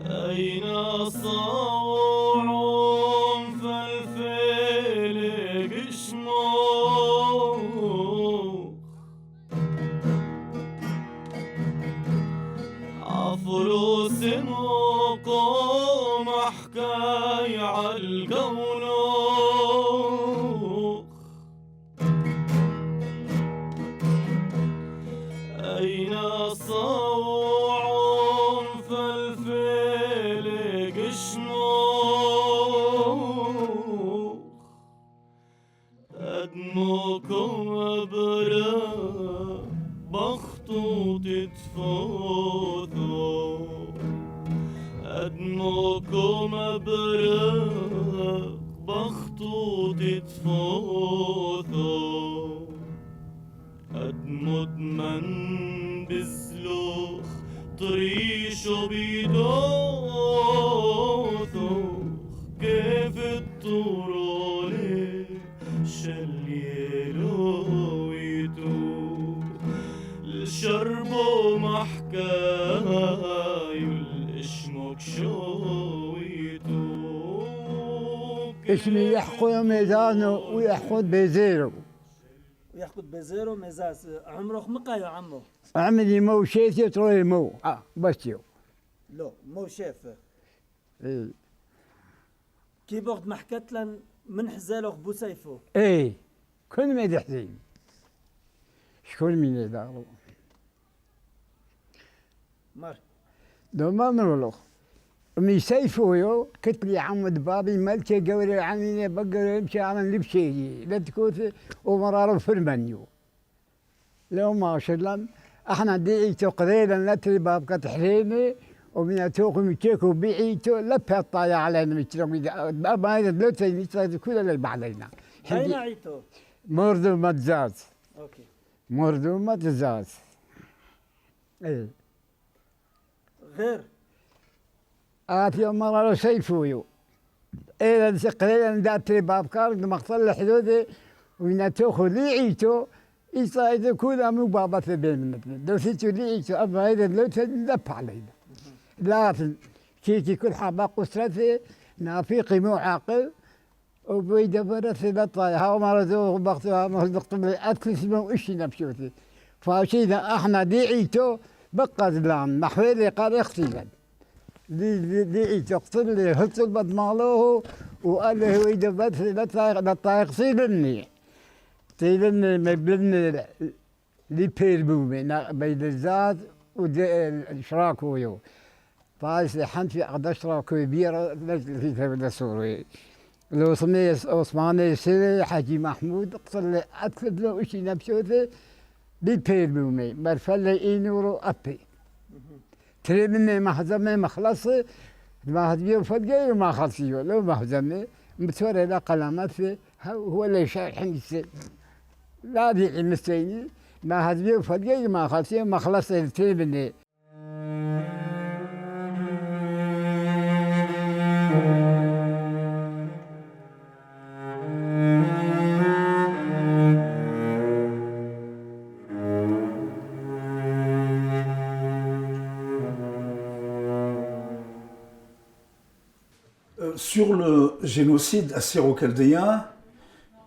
[SPEAKER 10] أين صوعون فالفيل قشمو عفروس موقو محكاي عالقونو أين صوعون فالفيل قشمو أدمكم أبرا بخطوط تفوتو أدمكم أبرا بخطوط تفوتو أدمد من بزلوخ طريشو بيدوثو كيف الطرولي شليلو ويتو الشربو محكاي والاشمك شويتو
[SPEAKER 11] اسمي يحكو ميزانو ويحكو بزيرو
[SPEAKER 12] يحكو بزيرو ميزاز عمرك مقايو عمو
[SPEAKER 11] عملي مو شيفي تروي مو بسيو
[SPEAKER 12] لو مو شيف
[SPEAKER 11] ايه
[SPEAKER 12] كي بوقت محكت لن من حزالوخ بوسيفو
[SPEAKER 11] ايه كل ما يدحزين شكون من يدارو
[SPEAKER 12] مار
[SPEAKER 11] دو ما نرولوخ ميسيفويو قلت لي عمد بابي ملكي قولي عميني بقر يمشي على اللبشيجي لا تكوت ومرارو في المنيو لو ما شلم احنا ديعيتو قليلا لا تري بابك تحريني ومن توقي متشيكو بيعيتو لا بيطايا علينا متشيكو بابا هذا لو تيني كل اللي بعدين
[SPEAKER 12] أين عيتو؟
[SPEAKER 11] مردو متزاز
[SPEAKER 12] أوكي
[SPEAKER 11] مردو متزاز ايه
[SPEAKER 12] غير
[SPEAKER 11] آتي مرة سيفويو إذا قليلا داتري بابكار مقتل الحدود وين تأخذ لي عيتو إذا كل مو بابا في بين لو سيتو لي عيتو أما إذا لو تندب علينا لكن كيكي كل حبا قسرتي نافيقي مو عاقل وبيد برثي بطاي هاو مرضو بقتها مهدقت أتلس مو إشي نبشوتي فاشيدا إحنا دي عيتو بقى زلان محويلي قال اختيلا دي تقتل لي هلت بدمالوه وقال له إذا بس لا تغسلني تيلني مبلني لي بيربومي بين الزاد والإشراك ويو فايس حنفي قد أشراك كبيرة في ثبت السوري لو سمي عثماني سيري حاجي محمود اقتل لي أكتب له إشي نبشوته لي بيربومي برفل إينورو أبي تري مني محزمي مخلصي ما هديو فدقي وما خلصيو لو محزمي متوري لا قلامات فيه هو اللي شايحين لا دي المستيني ما هديو فدقي ما خلصيو ما خلصي تري مني
[SPEAKER 2] Sur le génocide assyro-chaldéen,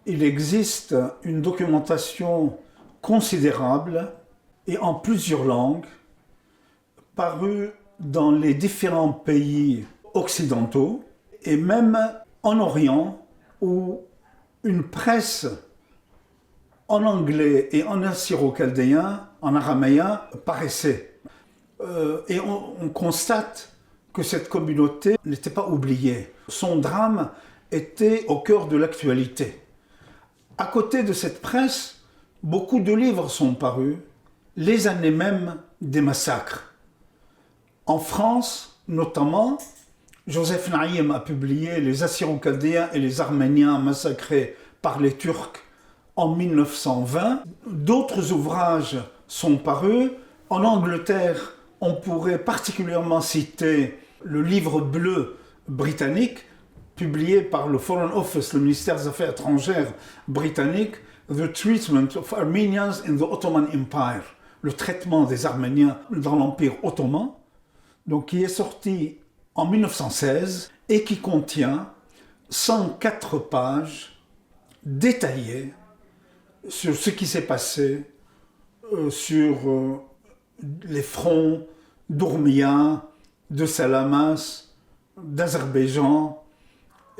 [SPEAKER 2] il existe une documentation considérable et en plusieurs langues, parue dans les différents pays occidentaux et même en Orient, où une presse en anglais et en assyro-chaldéen, en araméen, paraissait. Et on constate que cette communauté n'était pas oubliée. Son drame était au cœur de l'actualité. À côté de cette presse, beaucoup de livres sont parus, les années même des massacres. En France, notamment, Joseph Naïm a publié Les Assyro-Chaldéens et les Arméniens massacrés par les Turcs en 1920. D'autres ouvrages sont parus. En Angleterre, on pourrait particulièrement citer le livre bleu britannique, publié par le Foreign Office, le ministère des Affaires étrangères britannique, The Treatment of Armenians in the Ottoman Empire, le traitement des Arméniens dans l'Empire ottoman, donc qui est sorti en 1916 et qui contient 104 pages détaillées sur ce qui s'est passé sur les fronts d'Ourmia, de Salamas, d'Azerbaïdjan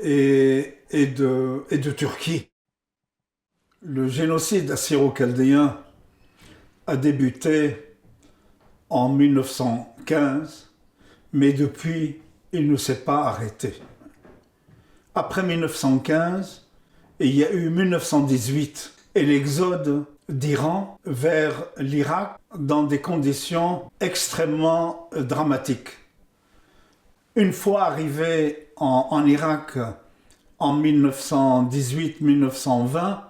[SPEAKER 2] et de Turquie. Le génocide assyro-chaldéen a débuté en 1915, mais depuis, il ne s'est pas arrêté. Après 1915, il y a eu 1918 et l'exode d'Iran vers l'Irak dans des conditions extrêmement dramatiques. Une fois arrivés en Irak en 1918-1920,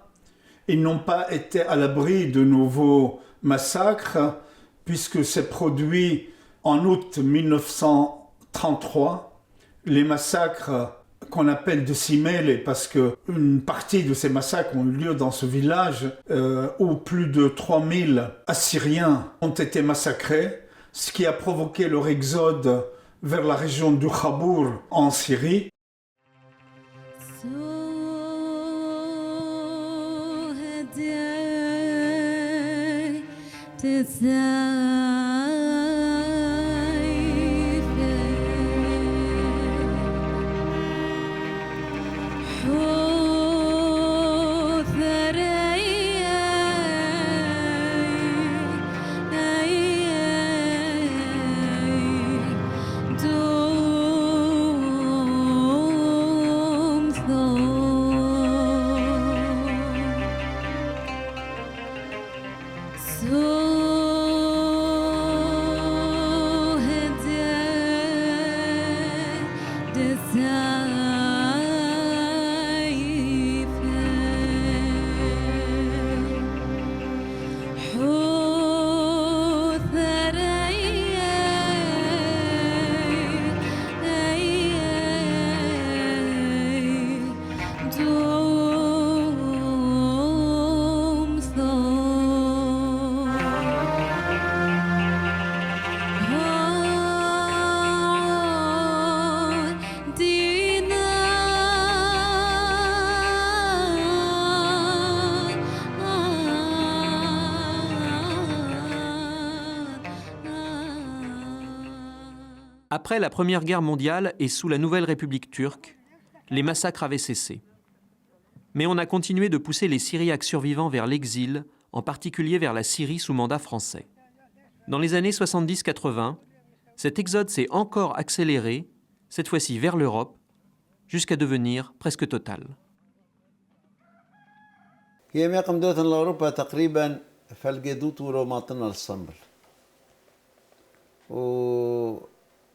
[SPEAKER 2] ils n'ont pas été à l'abri de nouveaux massacres, puisque s'est produit en août 1933 les massacres qu'on appelle de Simele, parce qu'une partie de ces massacres ont eu lieu dans ce village où plus de 3000 Assyriens ont été massacrés, ce qui a provoqué leur exode vers la région du Khabour en Syrie.
[SPEAKER 1] Après la Première Guerre mondiale et sous la Nouvelle République turque, les massacres avaient cessé. Mais on a continué de pousser les Syriaques survivants vers l'exil, en particulier vers la Syrie sous mandat français. Dans les années 70-80, cet exode s'est encore accéléré, cette fois-ci vers l'Europe, jusqu'à devenir presque total.
[SPEAKER 5] هي قمدوث لأوروبا تقريبا فالقدوت وروماطنا الصنبل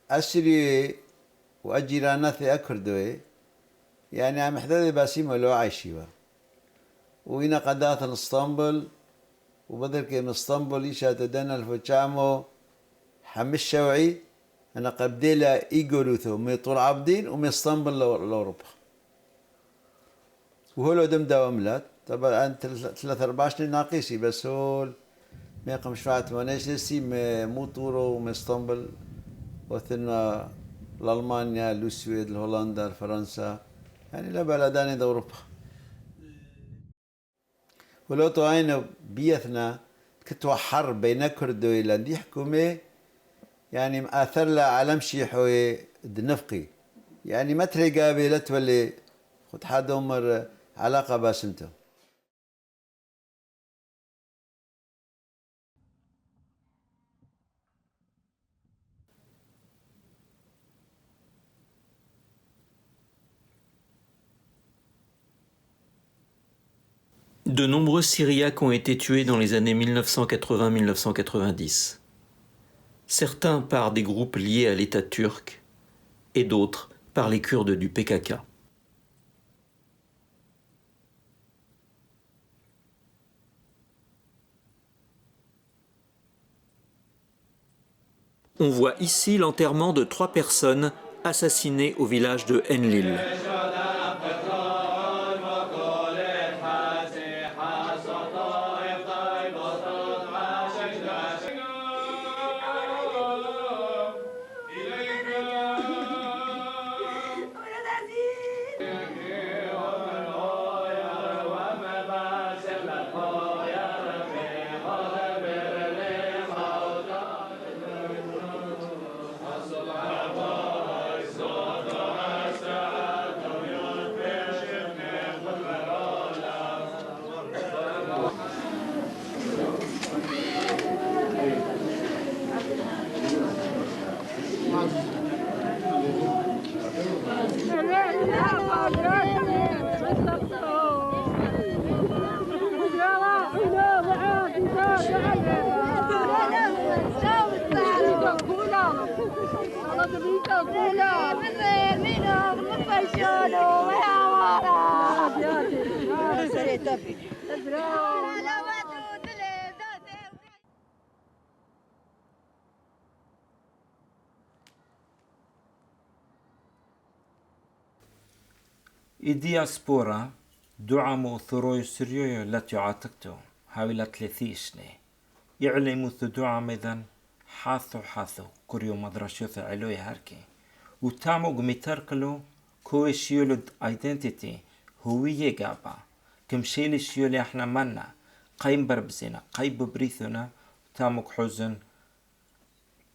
[SPEAKER 5] وأسري وأجيرانات أكردوي يعني عم حدادي باسيمو لو عايشيوا وإنا قدات الاسطنبول وبدرك من اسطنبول إيشا تدنا الفجامو حمش شوعي أنا قبديلا إيجولوثو من طول عابدين ومن اسطنبول لأوروبا وهو لو دم دواملات طبعا أنت 3-4 ناقصي بس هو ما يقوم شفاعة ونجلسي مو طورو ومن اسطنبول وثنا لألمانيا للسويد لهولندا لفرنسا يعني لا بلدان أوروبا ولو طوعين بيثنا كتوا حرب بين كردو إلى دي حكومة يعني مآثر لا علم شيحوي دنفقي يعني ما تري قابلة تولي خد حد عمر علاقة باسمته
[SPEAKER 1] De nombreux Syriaques ont été tués dans les années 1980-1990. Certains par des groupes liés à l'État turc et d'autres par les Kurdes du PKK. On voit ici l'enterrement de 3 personnes assassinées au village de Enlil.
[SPEAKER 6] الدياسبورا دعموا ثروي سريو التي عاتقتو حاولة 3 سنة يعلموا دعم إذن حاثو كوريو مدرشوث علوي هاركي وتعمو قميتركلو كوي شيولد ايدنتيتي هوية قابا كم شيلي شيولي احنا منا قايم بربزينا قايب بريثونا تعمو حزن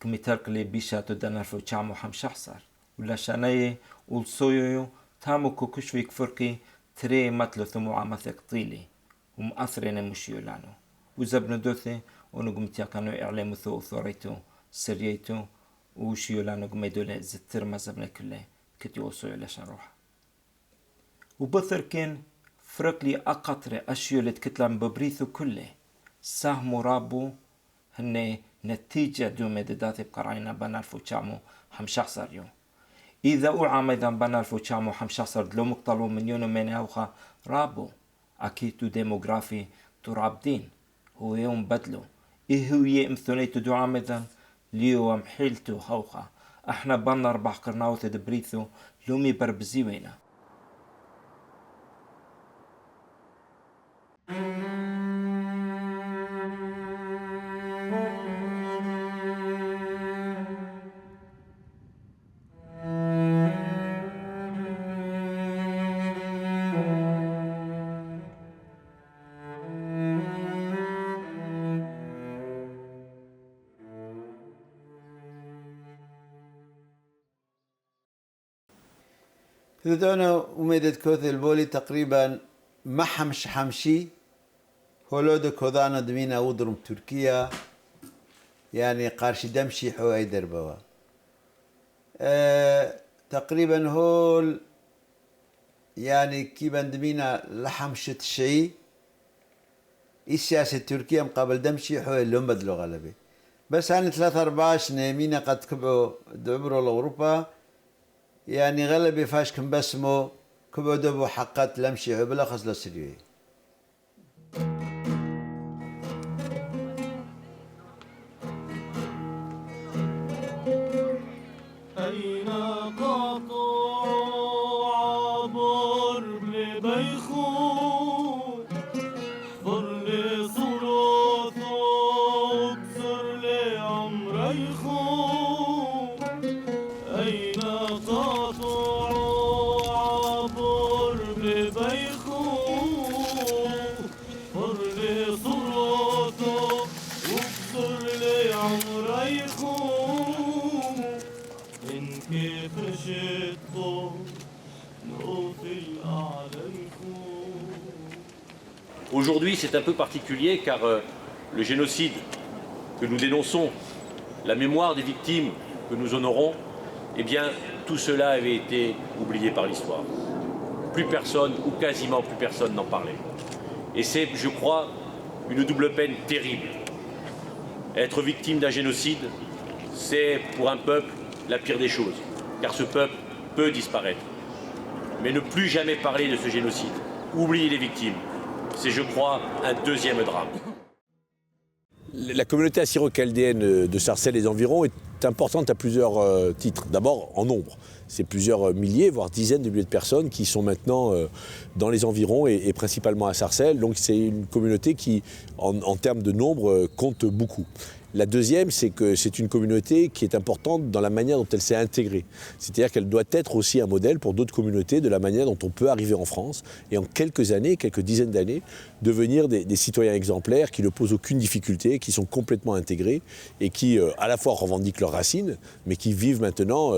[SPEAKER 6] قميتركلي بيشاتو دنرفو تعمو حمشحصر ولا شاناي والصويو تامو كوكشويك فرقي تري متلو ثمو عمثك طيلي ومؤثرين مشيولانو وزبنو دوثي ونقوم تياكانو إعلامو ثو أثوريتو سريتو وشيولانو قميدولي زتر مزبنا كله كتيو صويو لشان روح وبثر كين فرقلي أقطري أشيولت كتلان ببريثو كله ساهمو رابو هني نتيجة دو مدداتي بقرعينا بنالفو تشامو همشخصر يو إذا أوعى ميدان بنا الفوتشامو حمشاصر دلو مقتلو من يونو من أوخا رابو أكيد ديموغرافي ترابدين هو يوم بدلو إيه هو يمثوني تدعى ميدان ليو محيلتو هوخا احنا بنا 4 قرناوث دبريثو لومي بربزيوينا.
[SPEAKER 5] تدعونا وميدة كوثي البولي تقريبا ما حمشي هولود كوذانا دمينا ودرم تركيا يعني قارش دمشي حوي دربوا تقريبا هول يعني كيبان دمينا لحمشة الشيء السياسة التركية مقابل دمشي حوي اللي هم بدلوا غلبي بس عن 3-4 سنة قد كبعوا دعبروا لأوروبا يعني غلبي فاش كنبسمو كبدو حقات لمشي بلا خص لسريوي
[SPEAKER 10] أين قطع عبر لبيخون احفر لي صراط واكسر لي عمريخون أين قطع عبر لبيخون احفر لي صراط واكسر لي عمريخون إن كيف رشدتو نوفل عليكم.
[SPEAKER 13] Aujourd'hui, c'est un peu particulier car le génocide que nous dénonçons, la mémoire des victimes que nous honorons, eh bien, tout cela avait été oublié par l'histoire. Plus personne, ou quasiment plus personne n'en parlait. Et c'est, je crois, une double peine terrible. Être victime d'un génocide, c'est pour un peuple la pire des choses, car ce peuple peut disparaître. Mais ne plus jamais parler de ce génocide, oublier les victimes, c'est, je crois, un deuxième drame.
[SPEAKER 14] La communauté assyro-chaldéenne de Sarcelles et les environs est importante à plusieurs titres. D'abord, en nombre. C'est plusieurs milliers, voire dizaines de milliers de personnes qui sont maintenant dans les environs et principalement à Sarcelles. Donc c'est une communauté qui, en termes de nombre, compte beaucoup. La deuxième, c'est que c'est une communauté qui est importante dans la manière dont elle s'est intégrée. C'est-à-dire qu'elle doit être aussi un modèle pour d'autres communautés de la manière dont on peut arriver en France et en quelques années, quelques dizaines d'années, devenir des citoyens exemplaires qui ne posent aucune difficulté, qui sont complètement intégrés et qui à la fois revendiquent leurs racines, mais qui vivent maintenant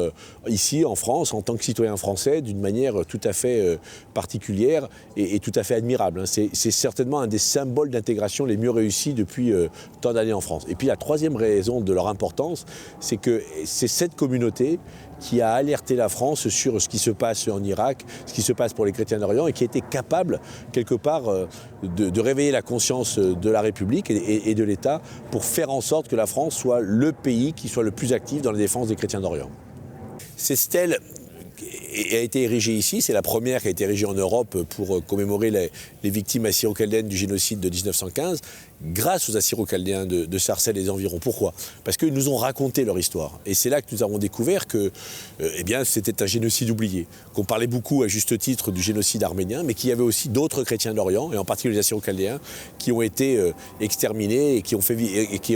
[SPEAKER 14] ici en France en tant que citoyens français d'une manière tout à fait particulière et tout à fait admirable. C'est certainement un des symboles d'intégration les mieux réussis depuis tant d'années en France. Et puis la troisième raison de leur importance, c'est que c'est cette communauté qui a alerté la France sur ce qui se passe en Irak, ce qui se passe pour les chrétiens d'Orient et qui a été capable, quelque part, de réveiller la conscience de la République et de l'État pour faire en sorte que la France soit le pays qui soit le plus actif dans la défense des chrétiens d'Orient. Ces stèles a été érigée ici, c'est la première qui a été érigée en Europe pour commémorer les victimes assyro-chaldéennes du génocide de 1915, grâce aux assyro-chaldéens de Sarcelles et les environs. Pourquoi ? Parce qu'ils nous ont raconté leur histoire. Et c'est là que nous avons découvert que c'était un génocide oublié, qu'on parlait beaucoup à juste titre du génocide arménien, mais qu'il y avait aussi d'autres chrétiens d'Orient, et en particulier les assyro-chaldéens, qui ont été exterminés et qui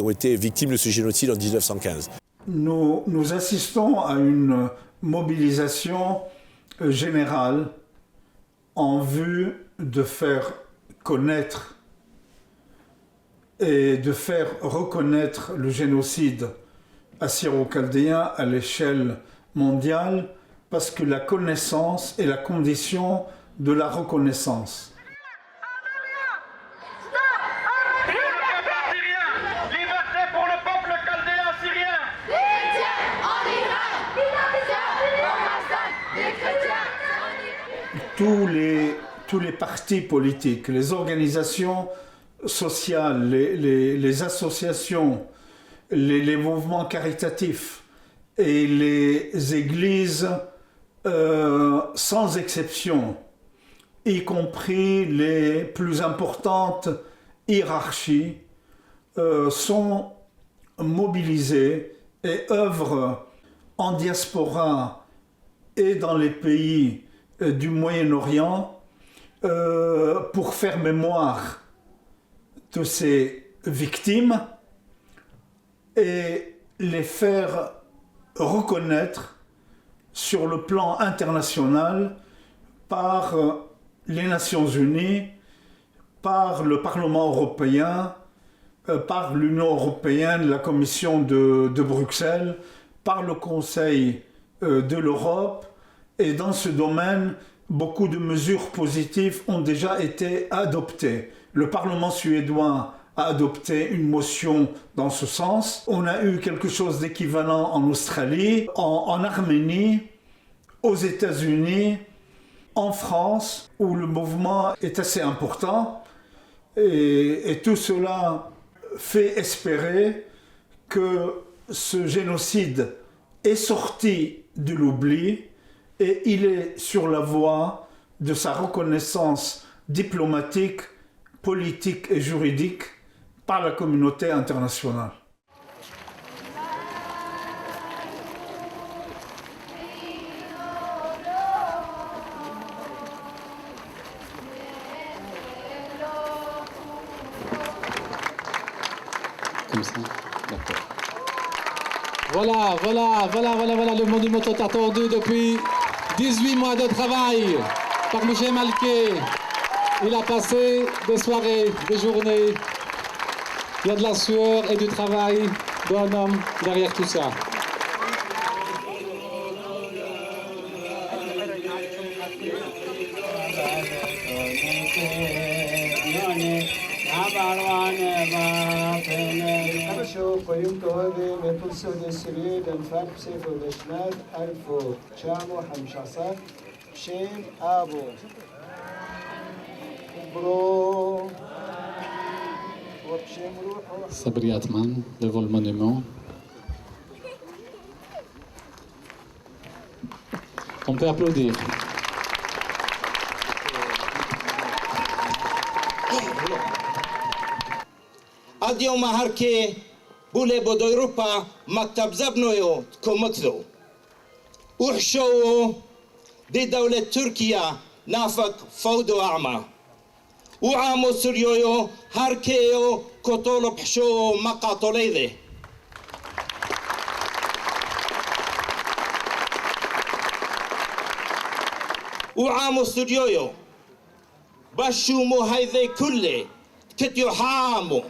[SPEAKER 14] ont été victimes de ce génocide en 1915.
[SPEAKER 2] Nous assistons à une mobilisation générale en vue de faire connaître et de faire reconnaître le génocide assyro-chaldéen à l'échelle mondiale, parce que la connaissance est la condition de la reconnaissance. Tous les partis politiques, les organisations sociales, les associations, les mouvements caritatifs et les églises sans exception, y compris les plus importantes hiérarchies, sont mobilisés et œuvrent en diaspora et dans les pays du Moyen-Orient pour faire mémoire de ces victimes et les faire reconnaître sur le plan international par les Nations Unies, par le Parlement européen, par l'Union européenne, la Commission de Bruxelles, par le Conseil de l'Europe. Et dans ce domaine, beaucoup de mesures positives ont déjà été adoptées. Le Parlement suédois a adopté une motion dans ce sens. On a eu quelque chose d'équivalent en Australie, en Arménie, aux États-Unis, en France, où le mouvement est assez important. Et tout cela fait espérer que ce génocide est sorti de l'oubli et il est sur la voie de sa reconnaissance diplomatique, politique et juridique par la communauté internationale.
[SPEAKER 15] Comme ça, d'accord. Voilà, le monument est attendu depuis 18 mois de travail par M. Malké. Il a passé des soirées, des journées. Il y a de la sueur et du travail d'un homme derrière tout ça. Sabri Atman devant le monument. On peut applaudir.
[SPEAKER 16] עד יום ההרכה בולי בדוירופה מכתב זבנויו תקומתו وحشوه دي دولة تركيا نافق فودو أعمى وعامو سريويو هاركيو كتولو بحشوه مقاطوليذي وعامو سريويو باشومو هيذي كله كتيو حامو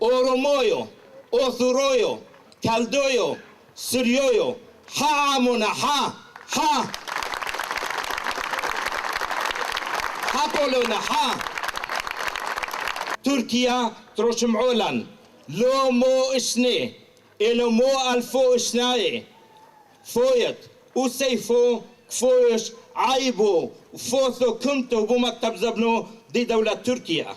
[SPEAKER 16] أورومويو أوثرويو كالدويو سريويو حامونا ها بولونا تركيا تروشم عولان لو مو اسني إلو مو ألفو اسناي فويت وسيفو كفويش عيبو وفوثو كنتو بمكتب زبنو دي دولة تركيا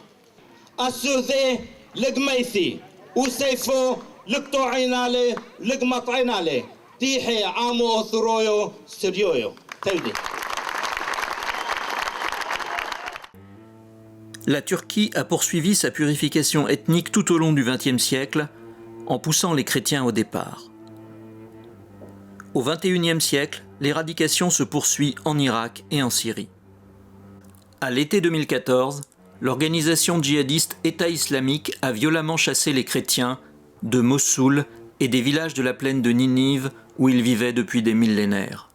[SPEAKER 16] السوذي لقميثي وسيفو لقطوعينالي لقمطعينالي تيحي عامو ثرويو سريويو تودي.
[SPEAKER 1] La Turquie a poursuivi sa purification ethnique tout au long du XXe siècle en poussant les chrétiens au départ. Au XXIe siècle, l'éradication se poursuit en Irak et en Syrie. À l'été 2014, l'organisation djihadiste État islamique a violemment chassé les chrétiens de Mossoul et des villages de la plaine de Ninive où ils vivaient depuis des millénaires.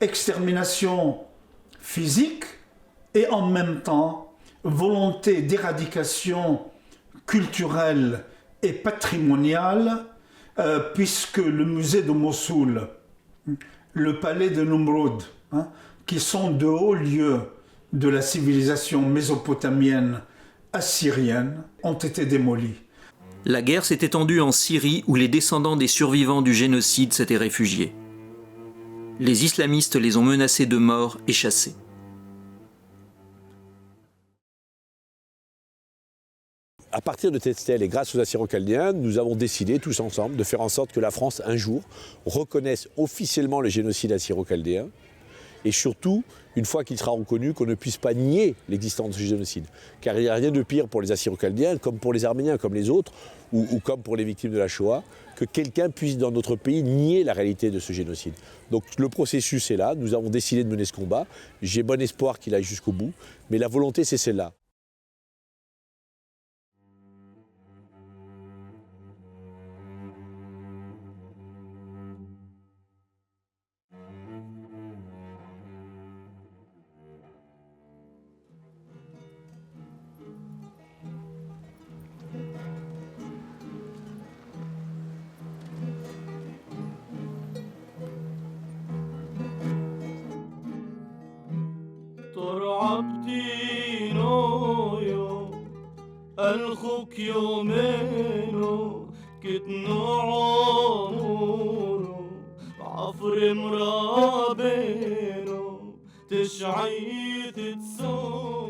[SPEAKER 2] Extermination physique et en même temps volonté d'éradication culturelle et patrimoniale, puisque le musée de Mossoul, le palais de Numrud, qui sont de hauts lieux de la civilisation mésopotamienne assyrienne, ont été démolis.
[SPEAKER 1] La guerre s'est étendue en Syrie où les descendants des survivants du génocide s'étaient réfugiés. Les islamistes les ont menacés de mort et chassés.
[SPEAKER 14] à partir de Tetztel et grâce aux Assyro-Chaldéens, nous avons décidé tous ensemble de faire en sorte que la France, un jour, reconnaisse officiellement le génocide assyro-chaldéen et surtout, une fois qu'il sera reconnu, qu'on ne puisse pas nier l'existence de ce génocide. Car il n'y a rien de pire pour les Assyro-Chaldéens, comme pour les Arméniens, comme les autres, ou comme pour les victimes de la Shoah, que quelqu'un puisse dans notre pays nier la réalité de ce génocide. Donc le processus est là, nous avons décidé de mener ce combat, j'ai bon espoir qu'il aille jusqu'au bout, mais la volonté c'est celle-là.
[SPEAKER 10] عبدينو الخوك يومينو كتنو عمرو عفر مرابينو تشعيت تسو